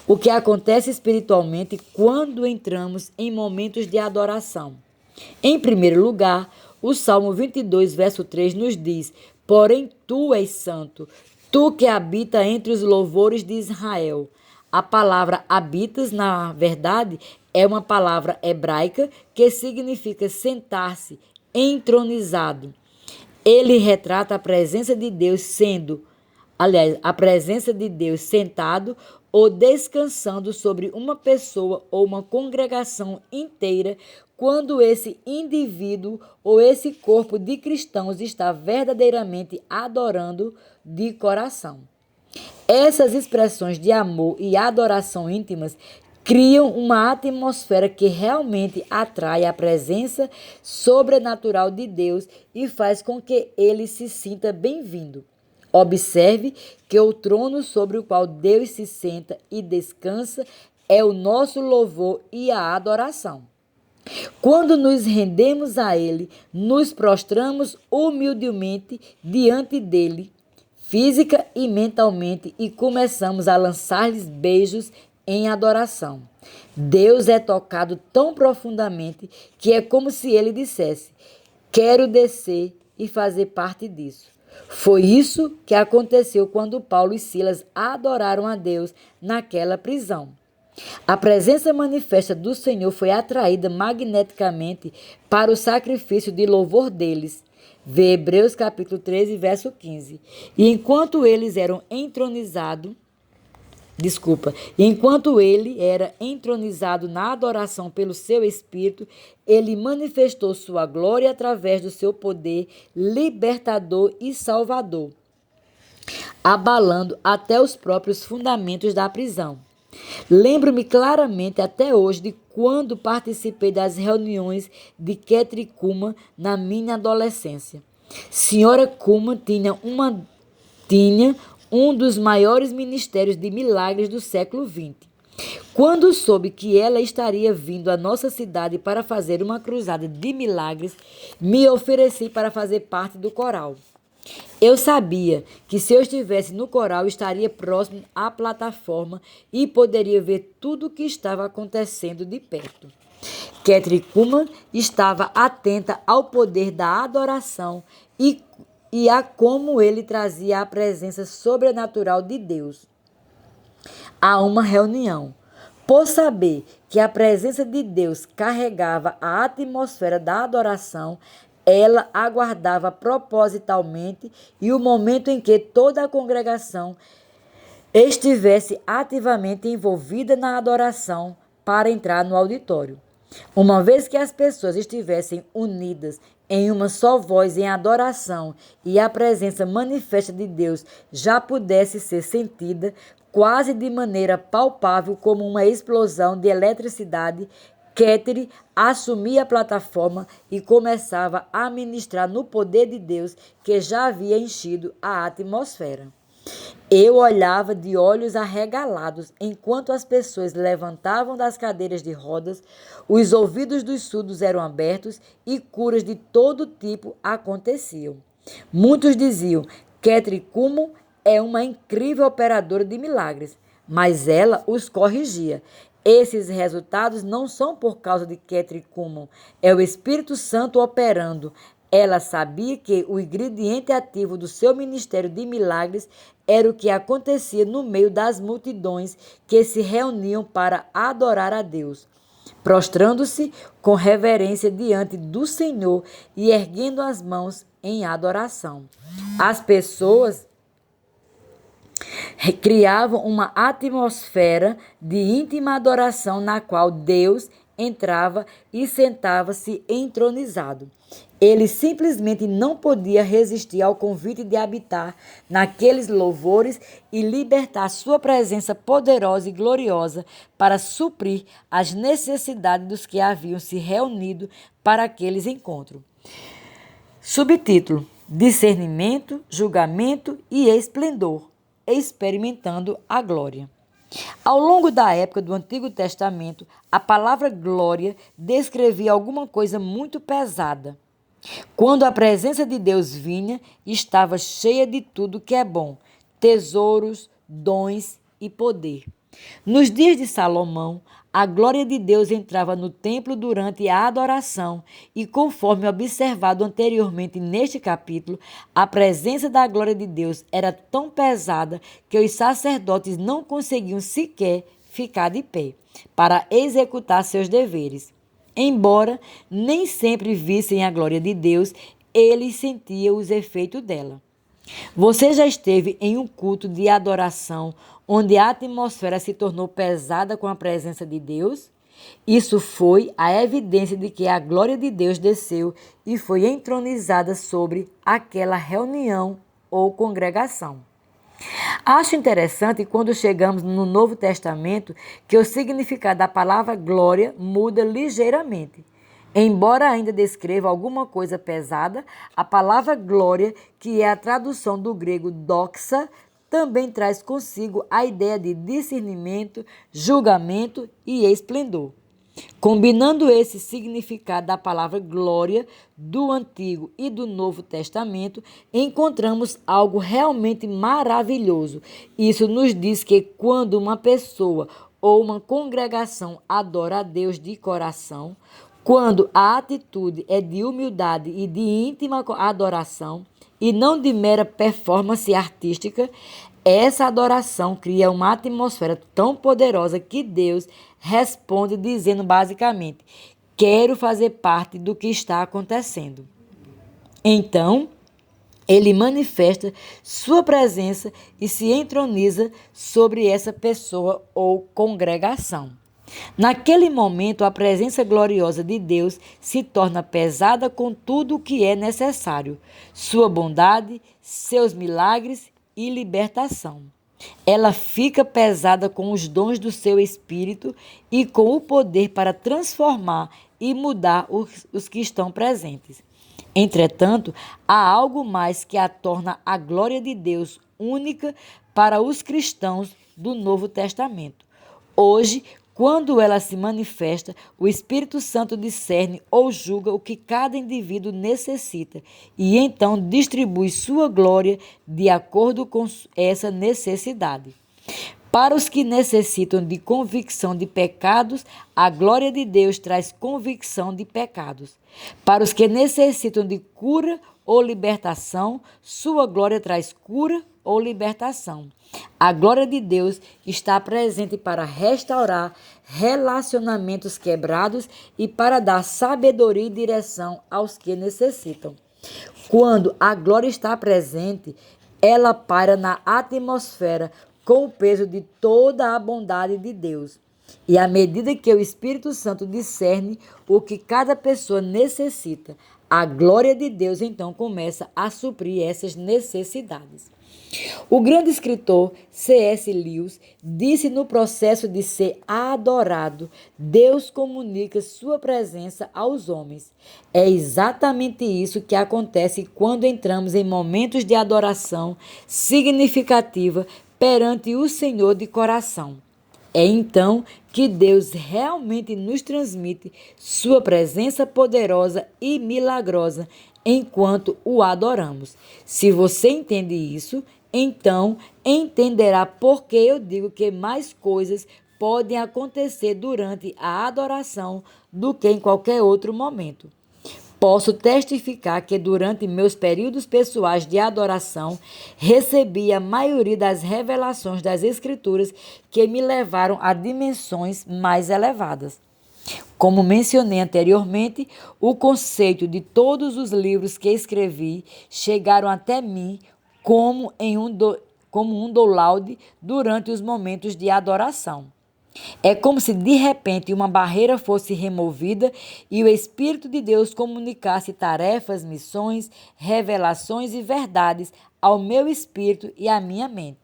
O que acontece espiritualmente quando entramos em momentos de adoração? Em primeiro lugar, o Salmo 22, verso 3 nos diz: porém tu és santo, tu que habita entre os louvores de Israel. A palavra habitas, na verdade, é uma palavra hebraica que significa sentar-se, entronizado. Ele retrata a presença de Deus a presença de Deus sentado ou descansando sobre uma pessoa ou uma congregação inteira, quando esse indivíduo ou esse corpo de cristãos está verdadeiramente adorando de coração. Essas expressões de amor e adoração íntimas criam uma atmosfera que realmente atrai a presença sobrenatural de Deus e faz com que ele se sinta bem-vindo. Observe que o trono sobre o qual Deus se senta e descansa é o nosso louvor e a adoração. Quando nos rendemos a Ele, nos prostramos humildemente diante dele, física e mentalmente, e começamos a lançar-lhes beijos em adoração. Deus é tocado tão profundamente que é como se ele dissesse: quero descer e fazer parte disso. Foi isso que aconteceu quando Paulo e Silas adoraram a Deus naquela prisão. A presença manifesta do Senhor foi atraída magneticamente para o sacrifício de louvor deles. Vê Hebreus capítulo 13, verso 15. E enquanto ele era entronizado na adoração pelo seu Espírito, ele manifestou sua glória através do seu poder libertador e salvador, abalando até os próprios fundamentos da prisão. Lembro-me claramente até hoje de quando participei das reuniões de Kathryn Kuhlman na minha adolescência. Senhora Kuhlman tinha um dos maiores ministérios de milagres do século XX. Quando soube que ela estaria vindo à nossa cidade para fazer uma cruzada de milagres, me ofereci para fazer parte do coral. Eu sabia que se eu estivesse no coral, estaria próximo à plataforma e poderia ver tudo o que estava acontecendo de perto. Kathryn Kuhlman estava atenta ao poder da adoração e a como ele trazia a presença sobrenatural de Deus a uma reunião. Por saber que a presença de Deus carregava a atmosfera da adoração, ela aguardava propositalmente e o momento em que toda a congregação estivesse ativamente envolvida na adoração para entrar no auditório. Uma vez que as pessoas estivessem unidas em uma só voz em adoração e a presença manifesta de Deus já pudesse ser sentida quase de maneira palpável como uma explosão de eletricidade, Kathryn assumia a plataforma e começava a ministrar no poder de Deus que já havia enchido a atmosfera. Eu olhava de olhos arregalados enquanto as pessoas levantavam das cadeiras de rodas, os ouvidos dos surdos eram abertos e curas de todo tipo aconteciam. Muitos diziam: Kathryn Kuhlman é uma incrível operadora de milagres, mas ela os corrigia. Esses resultados não são por causa de Kathryn Kuhlman, é o Espírito Santo operando. Ela sabia que o ingrediente ativo do seu ministério de milagres era o que acontecia no meio das multidões que se reuniam para adorar a Deus, prostrando-se com reverência diante do Senhor e erguendo as mãos em adoração. As pessoas criavam uma atmosfera de íntima adoração na qual Deus entrava e sentava-se entronizado. Ele simplesmente não podia resistir ao convite de habitar naqueles louvores e libertar sua presença poderosa e gloriosa para suprir as necessidades dos que haviam se reunido para aqueles encontros. Subtítulo: Discernimento, Julgamento e Esplendor, experimentando a glória. Ao longo da época do Antigo Testamento, a palavra glória descrevia alguma coisa muito pesada. Quando a presença de Deus vinha, estava cheia de tudo que é bom, tesouros, dons e poder. Nos dias de Salomão, a glória de Deus entrava no templo durante a adoração e, conforme observado anteriormente neste capítulo, a presença da glória de Deus era tão pesada que os sacerdotes não conseguiam sequer ficar de pé para executar seus deveres. Embora nem sempre vissem a glória de Deus, eles sentiam os efeitos dela. Você já esteve em um culto de adoração onde a atmosfera se tornou pesada com a presença de Deus? Isso foi a evidência de que a glória de Deus desceu e foi entronizada sobre aquela reunião ou congregação. Acho interessante quando chegamos no Novo Testamento que o significado da palavra glória muda ligeiramente. Embora ainda descreva alguma coisa pesada, a palavra glória, que é a tradução do grego doxa, também traz consigo a ideia de discernimento, julgamento e esplendor. Combinando esse significado da palavra glória do Antigo e do Novo Testamento, encontramos algo realmente maravilhoso. Isso nos diz que quando uma pessoa ou uma congregação adora a Deus de coração, quando a atitude é de humildade e de íntima adoração, e não de mera performance artística, essa adoração cria uma atmosfera tão poderosa que Deus responde dizendo basicamente: quero fazer parte do que está acontecendo. Então, ele manifesta sua presença e se entroniza sobre essa pessoa ou congregação. Naquele momento, a presença gloriosa de Deus se torna pesada com tudo o que é necessário: sua bondade, seus milagres e libertação. Ela fica pesada com os dons do seu espírito e com o poder para transformar e mudar os que estão presentes. Entretanto, há algo mais que a torna a glória de Deus única para os cristãos do Novo Testamento. Hoje, Quando ela se manifesta, o Espírito Santo discerne ou julga o que cada indivíduo necessita e então distribui sua glória de acordo com essa necessidade. Para os que necessitam de convicção de pecados, a glória de Deus traz convicção de pecados. Para os que necessitam de cura ou libertação, sua glória traz cura ou libertação. A glória de Deus está presente para restaurar relacionamentos quebrados e para dar sabedoria e direção aos que necessitam. Quando a glória está presente, ela paira na atmosfera com o peso de toda a bondade de Deus. E à medida que o Espírito Santo discerne o que cada pessoa necessita, a glória de Deus então começa a suprir essas necessidades. O grande escritor C.S. Lewis disse: no processo de ser adorado, Deus comunica sua presença aos homens. É exatamente isso que acontece quando entramos em momentos de adoração significativa perante o Senhor de coração. É então que Deus realmente nos transmite sua presença poderosa e milagrosa enquanto o adoramos. Se você entende isso, então entenderá por que eu digo que mais coisas podem acontecer durante a adoração do que em qualquer outro momento. Posso testificar que durante meus períodos pessoais de adoração, recebi a maioria das revelações das Escrituras que me levaram a dimensões mais elevadas. Como mencionei anteriormente, o conceito de todos os livros que escrevi chegaram até mim como um download durante os momentos de adoração. É como se de repente uma barreira fosse removida e o Espírito de Deus comunicasse tarefas, missões, revelações e verdades ao meu espírito e à minha mente.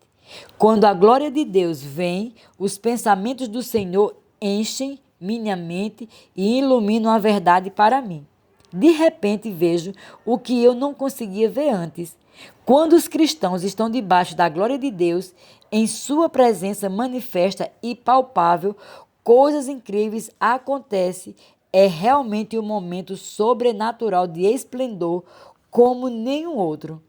Quando a glória de Deus vem, os pensamentos do Senhor enchem minha mente e iluminam a verdade para mim. De repente vejo o que eu não conseguia ver antes. Quando os cristãos estão debaixo da glória de Deus, em sua presença manifesta e palpável, coisas incríveis acontecem. É realmente um momento sobrenatural de esplendor como nenhum outro.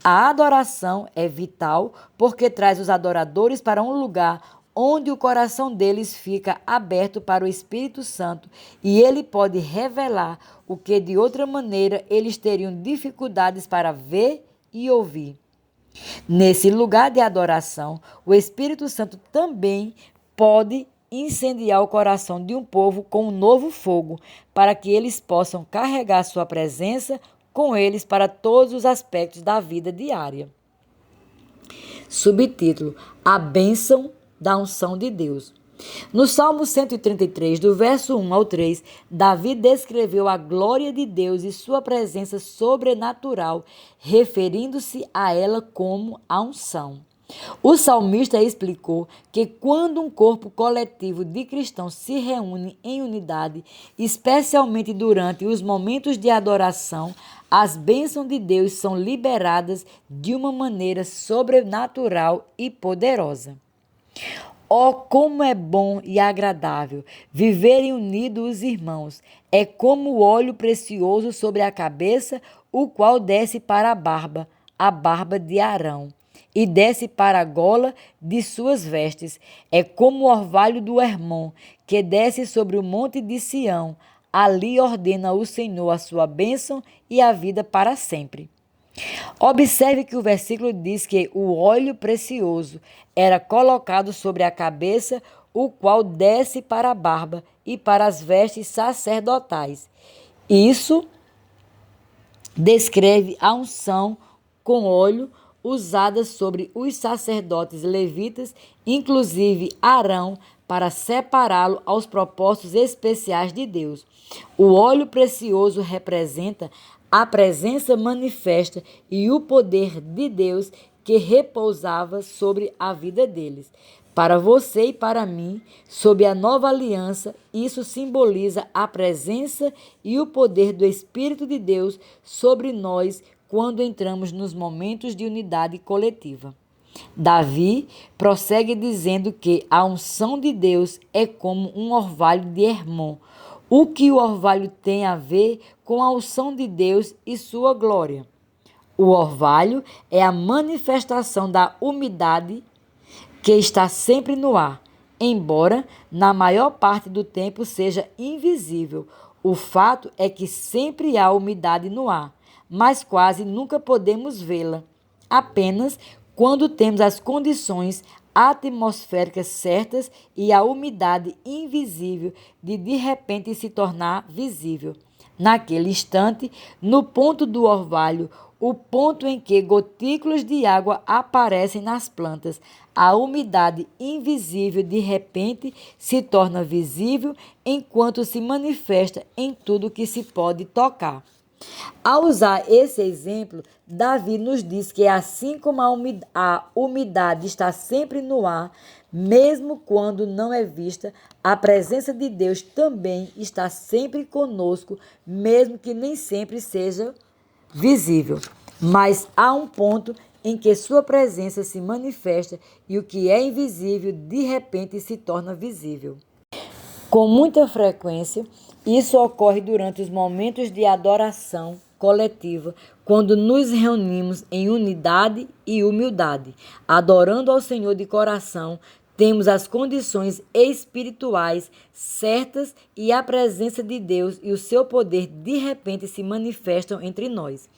A adoração é vital porque traz os adoradores para um lugar onde o coração deles fica aberto para o Espírito Santo e ele pode revelar o que de outra maneira eles teriam dificuldades para ver e ouvir. Nesse lugar de adoração, o Espírito Santo também pode incendiar o coração de um povo com um novo fogo, para que eles possam carregar sua presença com eles para todos os aspectos da vida diária. Subtítulo: A bênção da unção de Deus. No Salmo 133, do verso 1 ao 3, Davi descreveu a glória de Deus e sua presença sobrenatural, referindo-se a ela como a unção. O salmista explicou que quando um corpo coletivo de cristãos se reúne em unidade, especialmente durante os momentos de adoração, as bênçãos de Deus são liberadas de uma maneira sobrenatural e poderosa. Oh, como é bom e agradável viverem unidos os irmãos. É como o óleo precioso sobre a cabeça, o qual desce para a barba de Arão, e desce para a gola de suas vestes. É como o orvalho do Hermon, que desce sobre o monte de Sião. Ali ordena o Senhor a sua bênção e a vida para sempre. Observe que o versículo diz que o óleo precioso era colocado sobre a cabeça, o qual desce para a barba e para as vestes sacerdotais. Isso descreve a unção com óleo usada sobre os sacerdotes levitas, inclusive Arão, para separá-lo aos propósitos especiais de Deus. O óleo precioso representa a presença manifesta e o poder de Deus que repousava sobre a vida deles. Para você e para mim, sob a nova aliança, isso simboliza a presença e o poder do Espírito de Deus sobre nós quando entramos nos momentos de unidade coletiva. Davi prossegue dizendo que a unção de Deus é como um orvalho de Hermon. O que o orvalho tem a ver com a unção de Deus e sua glória? O orvalho é a manifestação da umidade que está sempre no ar, embora na maior parte do tempo seja invisível. O fato é que sempre há umidade no ar, mas quase nunca podemos vê-la. Apenas quando temos as condições atmosféricas certas e a umidade invisível de repente se tornar visível. Naquele instante, no ponto do orvalho, o ponto em que gotículas de água aparecem nas plantas, a umidade invisível de repente se torna visível enquanto se manifesta em tudo que se pode tocar. Ao usar esse exemplo, Davi nos diz que assim como a umidade está sempre no ar, mesmo quando não é vista, a presença de Deus também está sempre conosco, mesmo que nem sempre seja visível. Mas há um ponto em que sua presença se manifesta e o que é invisível de repente se torna visível. Com muita frequência, isso ocorre durante os momentos de adoração coletiva, quando nos reunimos em unidade e humildade, adorando ao Senhor de coração. Temos as condições espirituais certas e a presença de Deus e o seu poder de repente se manifestam entre nós.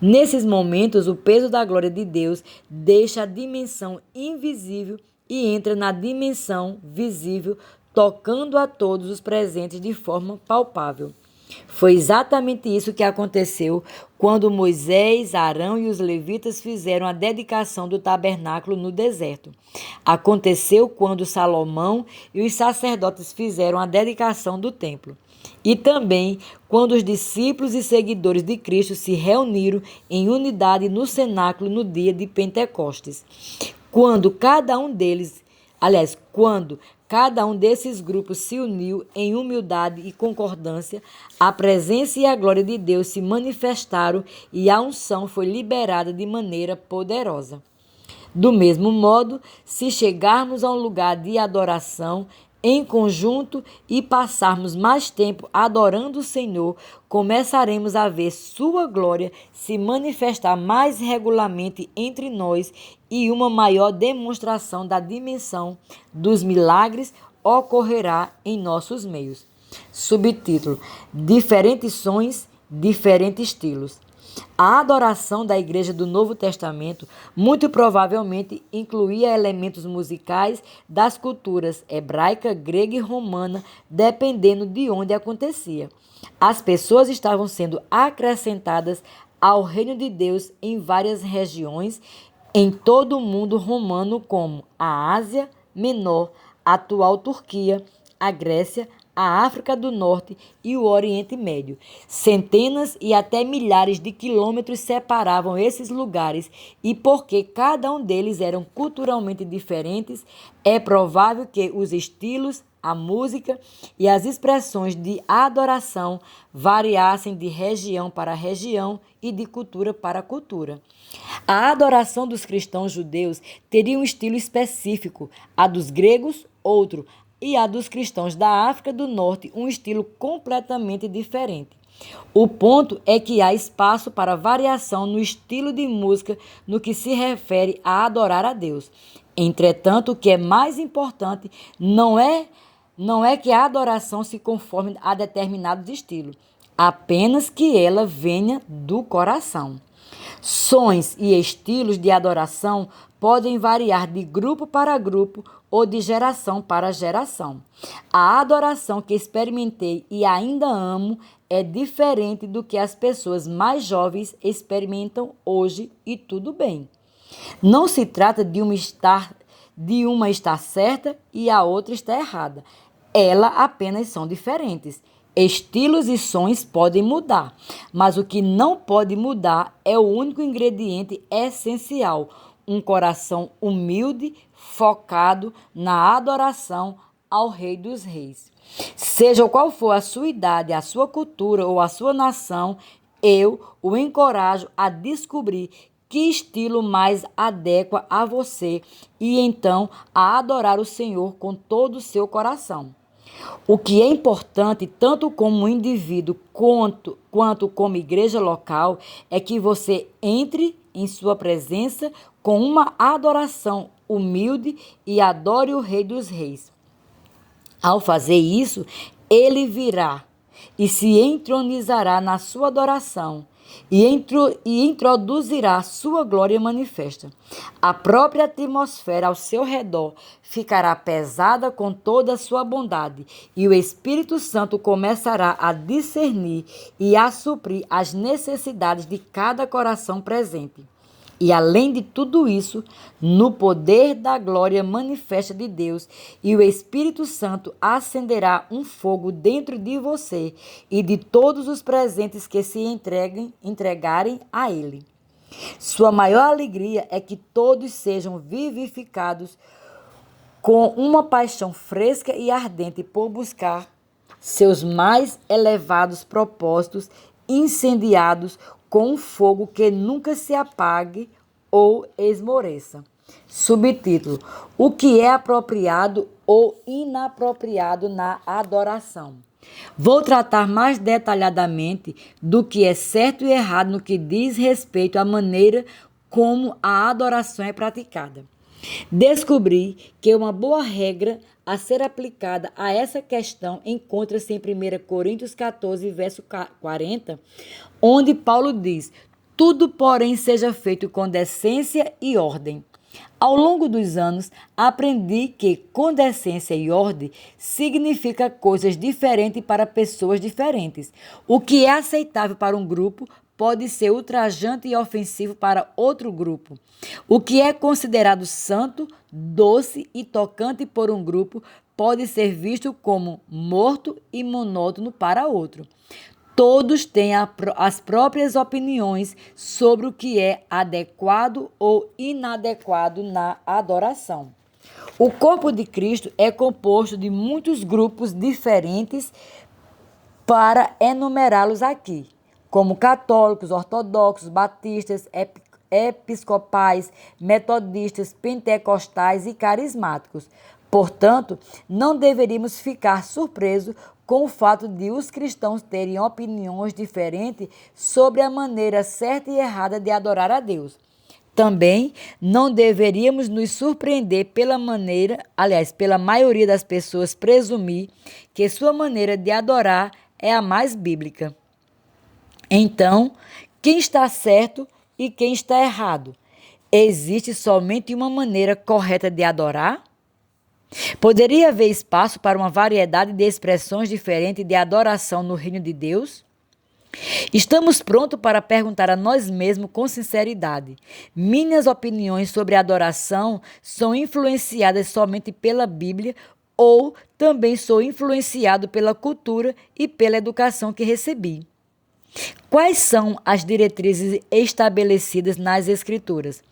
Nesses momentos, o peso da glória de Deus deixa a dimensão invisível e entra na dimensão visível, tocando a todos os presentes de forma palpável. Foi exatamente isso que aconteceu quando Moisés, Arão e os levitas fizeram a dedicação do tabernáculo no deserto. Aconteceu quando Salomão e os sacerdotes fizeram a dedicação do templo. E também quando os discípulos e seguidores de Cristo se reuniram em unidade no cenáculo no dia de Pentecostes. Quando cada um desses grupos se uniu em humildade e concordância, a presença e a glória de Deus se manifestaram e a unção foi liberada de maneira poderosa. Do mesmo modo, se chegarmos a um lugar de adoração em conjunto e passarmos mais tempo adorando o Senhor, começaremos a ver sua glória se manifestar mais regularmente entre nós e uma maior demonstração da dimensão dos milagres ocorrerá em nossos meios. Subtítulo: Diferentes sons, diferentes estilos. A adoração da Igreja do Novo Testamento muito provavelmente incluía elementos musicais das culturas hebraica, grega e romana, dependendo de onde acontecia. As pessoas estavam sendo acrescentadas ao reino de Deus em várias regiões em todo o mundo romano, como a Ásia Menor, a atual Turquia, a Grécia, a África do Norte e o Oriente Médio. Centenas e até milhares de quilômetros separavam esses lugares e porque cada um deles eram culturalmente diferentes, é provável que os estilos, a música e as expressões de adoração variassem de região para região e de cultura para cultura. A adoração dos cristãos judeus teria um estilo específico, a dos gregos, outro, e a dos cristãos da África do Norte, um estilo completamente diferente. O ponto é que há espaço para variação no estilo de música no que se refere a adorar a Deus. Entretanto, o que é mais importante não é que a adoração se conforme a determinados estilos, apenas que ela venha do coração. Sons e estilos de adoração podem variar de grupo para grupo ou de geração para geração. A adoração que experimentei e ainda amo é diferente do que as pessoas mais jovens experimentam hoje e tudo bem. Não se trata de uma estar certa e a outra está errada. Elas apenas são diferentes. Estilos e sons podem mudar, mas o que não pode mudar é o único ingrediente essencial: um coração humilde, focado na adoração ao Rei dos Reis. Seja qual for a sua idade, a sua cultura ou a sua nação, eu o encorajo a descobrir que estilo mais adequa a você e então a adorar o Senhor com todo o seu coração. O que é importante, tanto como indivíduo quanto como igreja local, é que você entre em sua presença com uma adoração humilde e adore o Rei dos Reis. Ao fazer isso, ele virá e se entronizará na sua adoração e introduzirá sua glória manifesta. A própria atmosfera ao seu redor ficará pesada com toda a sua bondade e o Espírito Santo começará a discernir e a suprir as necessidades de cada coração presente. E além de tudo isso, no poder da glória manifesta de Deus, e o Espírito Santo acenderá um fogo dentro de você e de todos os presentes que se entregarem a Ele. Sua maior alegria é que todos sejam vivificados com uma paixão fresca e ardente por buscar seus mais elevados propósitos incendiados com um fogo que nunca se apague ou esmoreça. Subtítulo: o que é apropriado ou inapropriado na adoração. Vou tratar mais detalhadamente do que é certo e errado no que diz respeito à maneira como a adoração é praticada. Descobri que uma boa regra a ser aplicada a essa questão encontra-se em 1 Coríntios 14, verso 40, onde Paulo diz: tudo, porém, seja feito com decência e ordem. Ao longo dos anos, aprendi que com decência e ordem significa coisas diferentes para pessoas diferentes. O que é aceitável para um grupo pode ser ultrajante e ofensivo para outro grupo. O que é considerado santo, doce e tocante por um grupo pode ser visto como morto e monótono para outro. Todos têm as próprias opiniões sobre o que é adequado ou inadequado na adoração. O corpo de Cristo é composto de muitos grupos diferentes para enumerá-los aqui, como católicos, ortodoxos, batistas, episcopais, metodistas, pentecostais e carismáticos. Portanto, não deveríamos ficar surpresos com o fato de os cristãos terem opiniões diferentes sobre a maneira certa e errada de adorar a Deus. Também não deveríamos nos surpreender pela maioria das pessoas presumir que sua maneira de adorar é a mais bíblica. Então, quem está certo e quem está errado? Existe somente uma maneira correta de adorar? Poderia haver espaço para uma variedade de expressões diferentes de adoração no reino de Deus? Estamos prontos para perguntar a nós mesmos com sinceridade: minhas opiniões sobre adoração são influenciadas somente pela Bíblia ou também sou influenciado pela cultura e pela educação que recebi? Quais são as diretrizes estabelecidas nas Escrituras?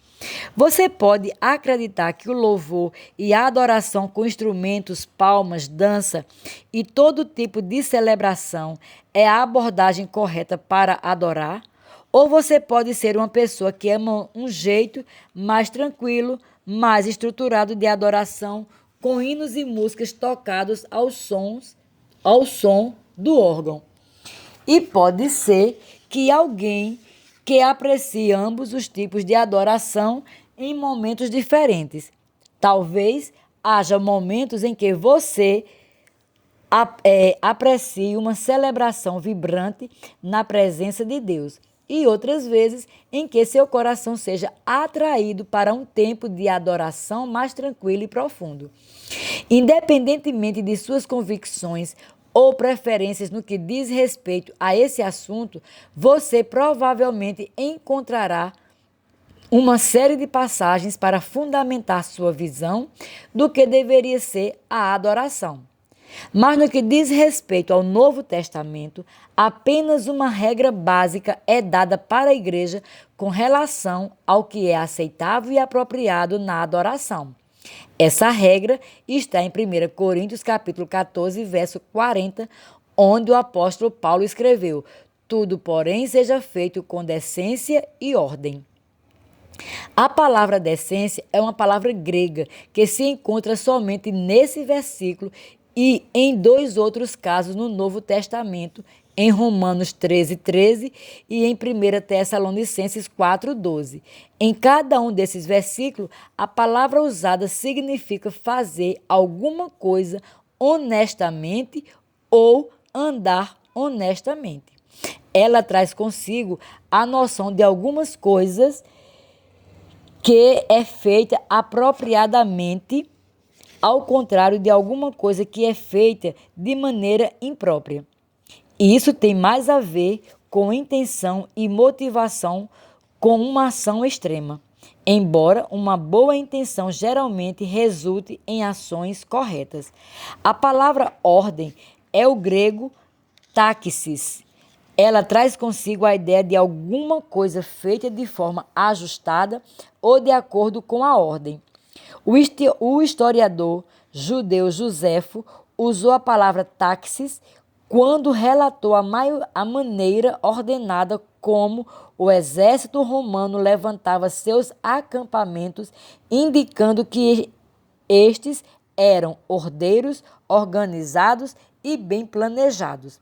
Você pode acreditar que o louvor e a adoração com instrumentos, palmas, dança e todo tipo de celebração é a abordagem correta para adorar? Ou você pode ser uma pessoa que ama um jeito mais tranquilo, mais estruturado de adoração, com hinos e músicas tocados ao som do órgão? E pode ser que alguém que aprecie ambos os tipos de adoração em momentos diferentes. Talvez haja momentos em que você aprecie uma celebração vibrante na presença de Deus e outras vezes em que seu coração seja atraído para um tempo de adoração mais tranquilo e profundo. Independentemente de suas convicções ou preferências no que diz respeito a esse assunto, você provavelmente encontrará uma série de passagens para fundamentar sua visão do que deveria ser a adoração. Mas no que diz respeito ao Novo Testamento, apenas uma regra básica é dada para a igreja com relação ao que é aceitável e apropriado na adoração. Essa regra está em 1 Coríntios capítulo 14, verso 40, onde o apóstolo Paulo escreveu: tudo, porém, seja feito com decência e ordem. A palavra decência é uma palavra grega que se encontra somente nesse versículo e em dois outros casos no Novo Testamento, em Romanos 13:13 e em 1 Tessalonicenses 4:12. Em cada um desses versículos, a palavra usada significa fazer alguma coisa honestamente ou andar honestamente. Ela traz consigo a noção de algumas coisas que é feita apropriadamente, ao contrário de alguma coisa que é feita de maneira imprópria. E isso tem mais a ver com intenção e motivação com uma ação extrema, embora uma boa intenção geralmente resulte em ações corretas. A palavra ordem é o grego táxis. Ela traz consigo a ideia de alguma coisa feita de forma ajustada ou de acordo com a ordem. O historiador judeu Joséfo usou a palavra táxis quando relatou a maneira ordenada como o exército romano levantava seus acampamentos, indicando que estes eram ordeiros, organizados e bem planejados.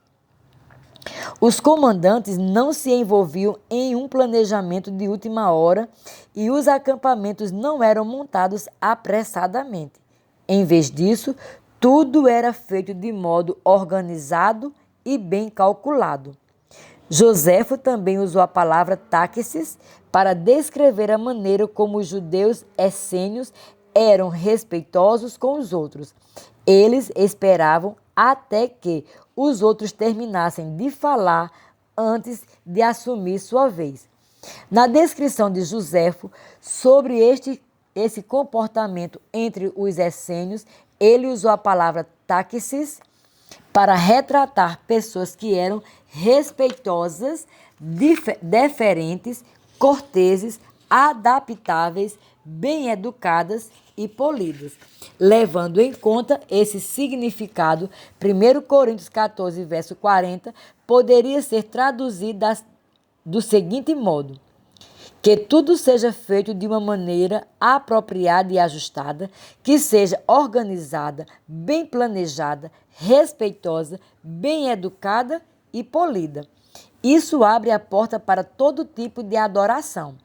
Os comandantes não se envolviam em um planejamento de última hora e os acampamentos não eram montados apressadamente. Em vez disso, tudo era feito de modo organizado e bem calculado. Joséfo também usou a palavra táxis para descrever a maneira como os judeus essênios eram respeitosos com os outros. Eles esperavam até que os outros terminassem de falar antes de assumir sua vez. Na descrição de Joséfo sobre esse comportamento entre os essênios, ele usou a palavra táxis para retratar pessoas que eram respeitosas, deferentes, corteses, adaptáveis, bem educadas e polidas. Levando em conta esse significado, 1 Coríntios 14, verso 40, poderia ser traduzido do seguinte modo: que tudo seja feito de uma maneira apropriada e ajustada, que seja organizada, bem planejada, respeitosa, bem educada e polida. Isso abre a porta para todo tipo de adoração.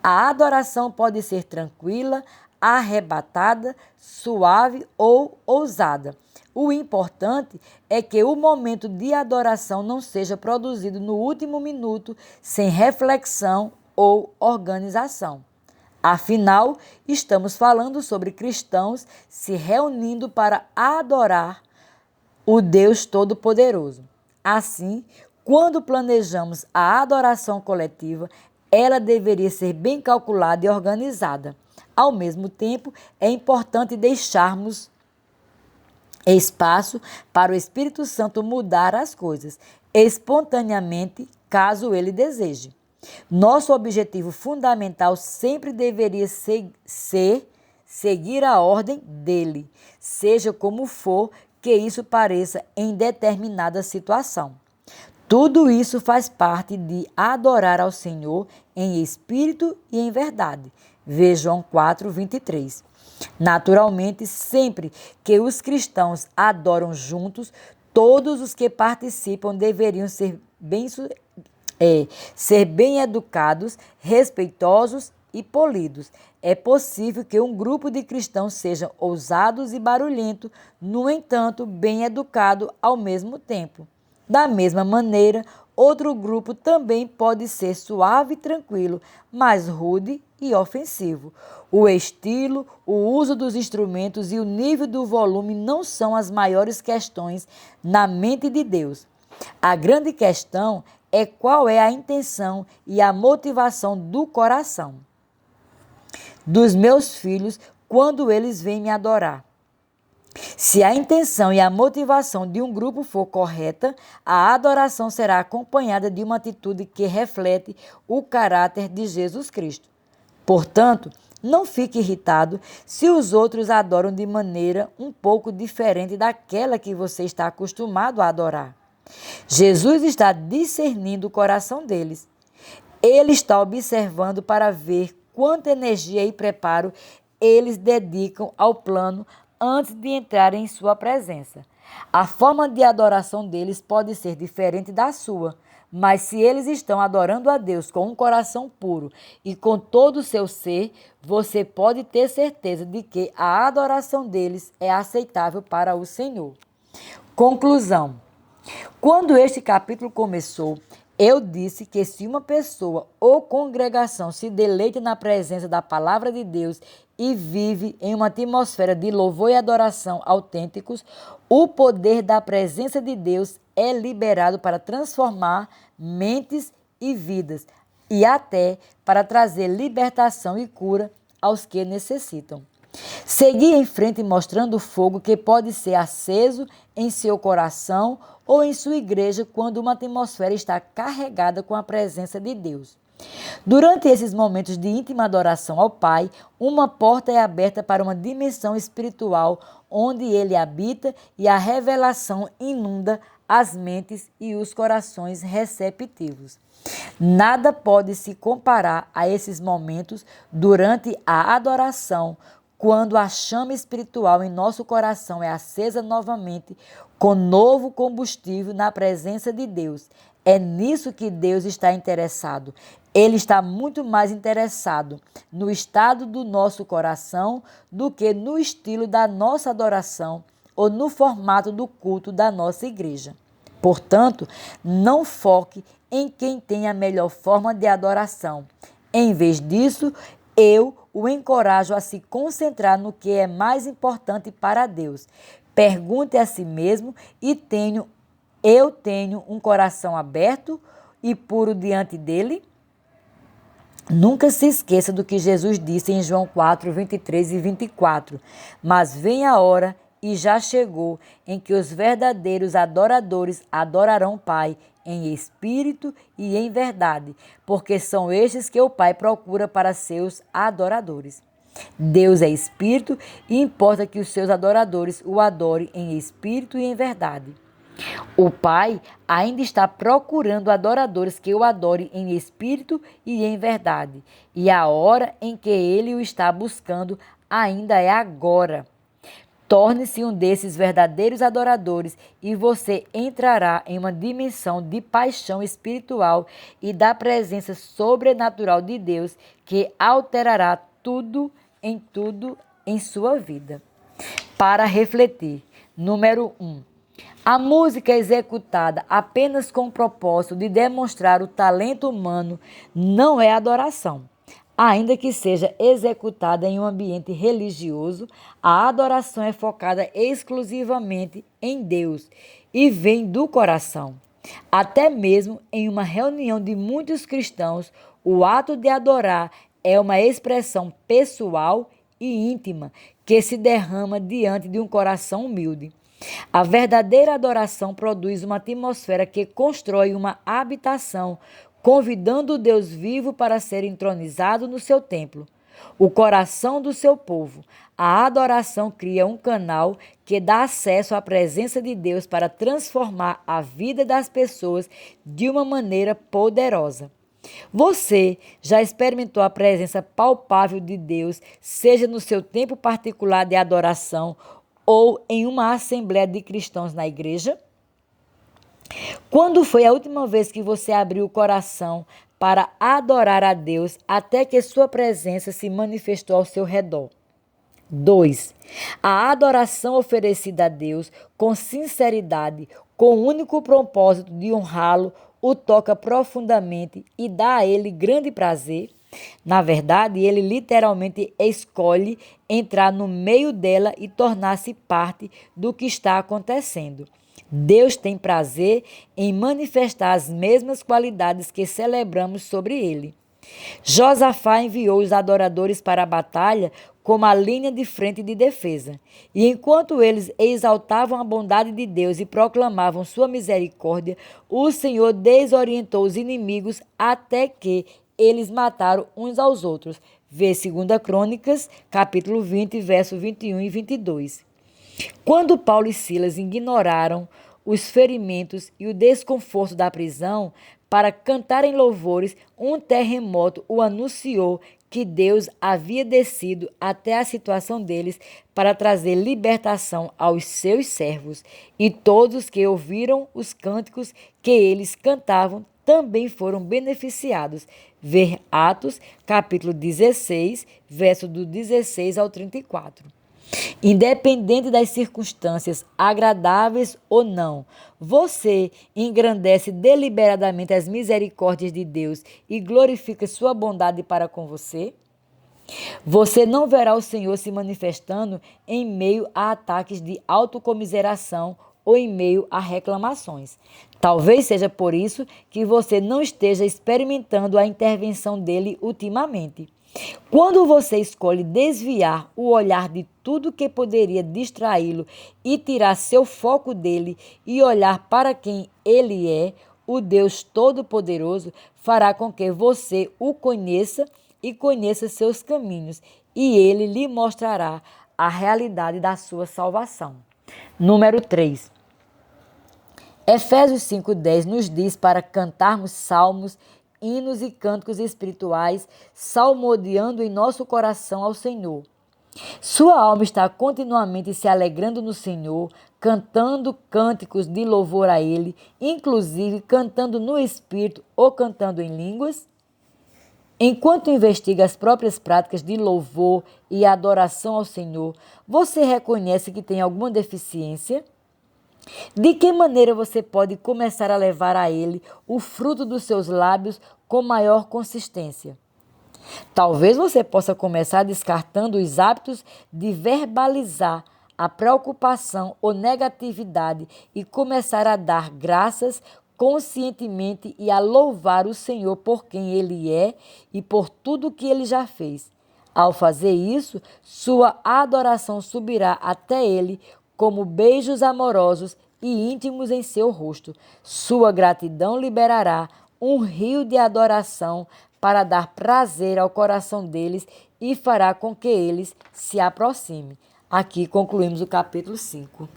A adoração pode ser tranquila, arrebatada, suave ou ousada. O importante é que o momento de adoração não seja produzido no último minuto, sem reflexão ou organização. Afinal, estamos falando sobre cristãos se reunindo para adorar o Deus Todo-Poderoso. Assim, quando planejamos a adoração coletiva, ela deveria ser bem calculada e organizada. Ao mesmo tempo, é importante deixarmos espaço para o Espírito Santo mudar as coisas espontaneamente, caso ele deseje. Nosso objetivo fundamental sempre deveria ser seguir a ordem dele, seja como for que isso pareça em determinada situação. Tudo isso faz parte de adorar ao Senhor em espírito e em verdade. Vê João 4:23. Naturalmente, sempre que os cristãos adoram juntos, todos os que participam deveriam ser bem educados, respeitosos e polidos. É possível que um grupo de cristãos sejam ousados e barulhento, no entanto, bem educado ao mesmo tempo. Da mesma maneira, outro grupo também pode ser suave e tranquilo, mas rude e ofensivo. O estilo, o uso dos instrumentos e o nível do volume não são as maiores questões na mente de Deus. A grande questão é qual é a intenção e a motivação do coração dos meus filhos quando eles vêm me adorar. Se a intenção e a motivação de um grupo for correta, a adoração será acompanhada de uma atitude que reflete o caráter de Jesus Cristo. Portanto, não fique irritado se os outros adoram de maneira um pouco diferente daquela que você está acostumado a adorar. Jesus está discernindo o coração deles. Ele está observando para ver quanta energia e preparo eles dedicam ao plano antes de entrarem em sua presença. A forma de adoração deles pode ser diferente da sua, mas se eles estão adorando a Deus com um coração puro e com todo o seu ser, você pode ter certeza de que a adoração deles é aceitável para o Senhor. Conclusão. Quando este capítulo começou, eu disse que se uma pessoa ou congregação se deleita na presença da palavra de Deus e vive em uma atmosfera de louvor e adoração autênticos, o poder da presença de Deus é liberado para transformar mentes e vidas e até para trazer libertação e cura aos que necessitam. Segui em frente mostrando o fogo que pode ser aceso em seu coração ou em sua igreja quando uma atmosfera está carregada com a presença de Deus. Durante esses momentos de íntima adoração ao Pai, uma porta é aberta para uma dimensão espiritual onde Ele habita e a revelação inunda as mentes e os corações receptivos. Nada pode se comparar a esses momentos durante a adoração, quando a chama espiritual em nosso coração é acesa novamente com novo combustível na presença de Deus. É nisso que Deus está interessado. Ele está muito mais interessado no estado do nosso coração do que no estilo da nossa adoração ou no formato do culto da nossa igreja. Portanto, não foque em quem tem a melhor forma de adoração. Em vez disso, eu o encorajo a se concentrar no que é mais importante para Deus. Pergunte a si mesmo eu tenho um coração aberto e puro diante dele? Nunca se esqueça do que Jesus disse em João 4, 23 e 24. Mas vem a hora, e já chegou, em que os verdadeiros adoradores adorarão o Pai em espírito e em verdade, porque são estes que o Pai procura para seus adoradores. Deus é espírito e importa que os seus adoradores o adorem em espírito e em verdade. O Pai ainda está procurando adoradores que o adorem em espírito e em verdade, e a hora em que Ele o está buscando ainda é agora. Torne-se um desses verdadeiros adoradores e você entrará em uma dimensão de paixão espiritual e da presença sobrenatural de Deus que alterará tudo em sua vida. Para refletir, número 1. A música executada apenas com o propósito de demonstrar o talento humano não é adoração. Ainda que seja executada em um ambiente religioso, a adoração é focada exclusivamente em Deus e vem do coração. Até mesmo em uma reunião de muitos cristãos, o ato de adorar é uma expressão pessoal e íntima que se derrama diante de um coração humilde. A verdadeira adoração produz uma atmosfera que constrói uma habitação, convidando o Deus vivo para ser entronizado no seu templo, o coração do seu povo. A adoração cria um canal que dá acesso à presença de Deus para transformar a vida das pessoas de uma maneira poderosa. Você já experimentou a presença palpável de Deus, seja no seu tempo particular de adoração ou em uma assembleia de cristãos na igreja? Quando foi a última vez que você abriu o coração para adorar a Deus até que sua presença se manifestou ao seu redor? 2. A adoração oferecida a Deus com sinceridade, com o único propósito de honrá-lo, o toca profundamente e dá a ele grande prazer. Na verdade, ele literalmente escolhe entrar no meio dela e tornar-se parte do que está acontecendo. Deus tem prazer em manifestar as mesmas qualidades que celebramos sobre ele. Josafá enviou os adoradores para a batalha como a linha de frente de defesa. E enquanto eles exaltavam a bondade de Deus e proclamavam sua misericórdia, o Senhor desorientou os inimigos até que eles mataram uns aos outros. Vê 2 Crônicas, capítulo 20, verso 21 e 22. Quando Paulo e Silas ignoraram os ferimentos e o desconforto da prisão para cantarem louvores, um terremoto o anunciou que Deus havia descido até a situação deles para trazer libertação aos seus servos. E todos que ouviram os cânticos que eles cantavam também foram beneficiados. Ver Atos, capítulo 16, verso do 16 ao 34. Independente das circunstâncias, agradáveis ou não, você engrandece deliberadamente as misericórdias de Deus e glorifica sua bondade para com você? Você não verá o Senhor se manifestando em meio a ataques de autocomiseração ou em meio a reclamações. Talvez seja por isso que você não esteja experimentando a intervenção dele ultimamente. Quando você escolhe desviar o olhar de tudo que poderia distraí-lo e tirar seu foco dele e olhar para quem ele é, o Deus Todo-Poderoso fará com que você o conheça e conheça seus caminhos, e ele lhe mostrará a realidade da sua salvação. Número 3. Efésios 5:10 nos diz para cantarmos salmos, hinos e cânticos espirituais, salmodiando em nosso coração ao Senhor. Sua alma está continuamente se alegrando no Senhor, cantando cânticos de louvor a Ele, inclusive cantando no Espírito ou cantando em línguas? Enquanto investiga as próprias práticas de louvor e adoração ao Senhor, você reconhece que tem alguma deficiência? De que maneira você pode começar a levar a Ele o fruto dos seus lábios com maior consistência? Talvez você possa começar descartando os hábitos de verbalizar a preocupação ou negatividade e começar a dar graças conscientemente e a louvar o Senhor por quem Ele é e por tudo que Ele já fez. Ao fazer isso, sua adoração subirá até Ele como beijos amorosos e íntimos em seu rosto. Sua gratidão liberará um rio de adoração para dar prazer ao coração deles e fará com que eles se aproximem. Aqui concluímos o capítulo 5.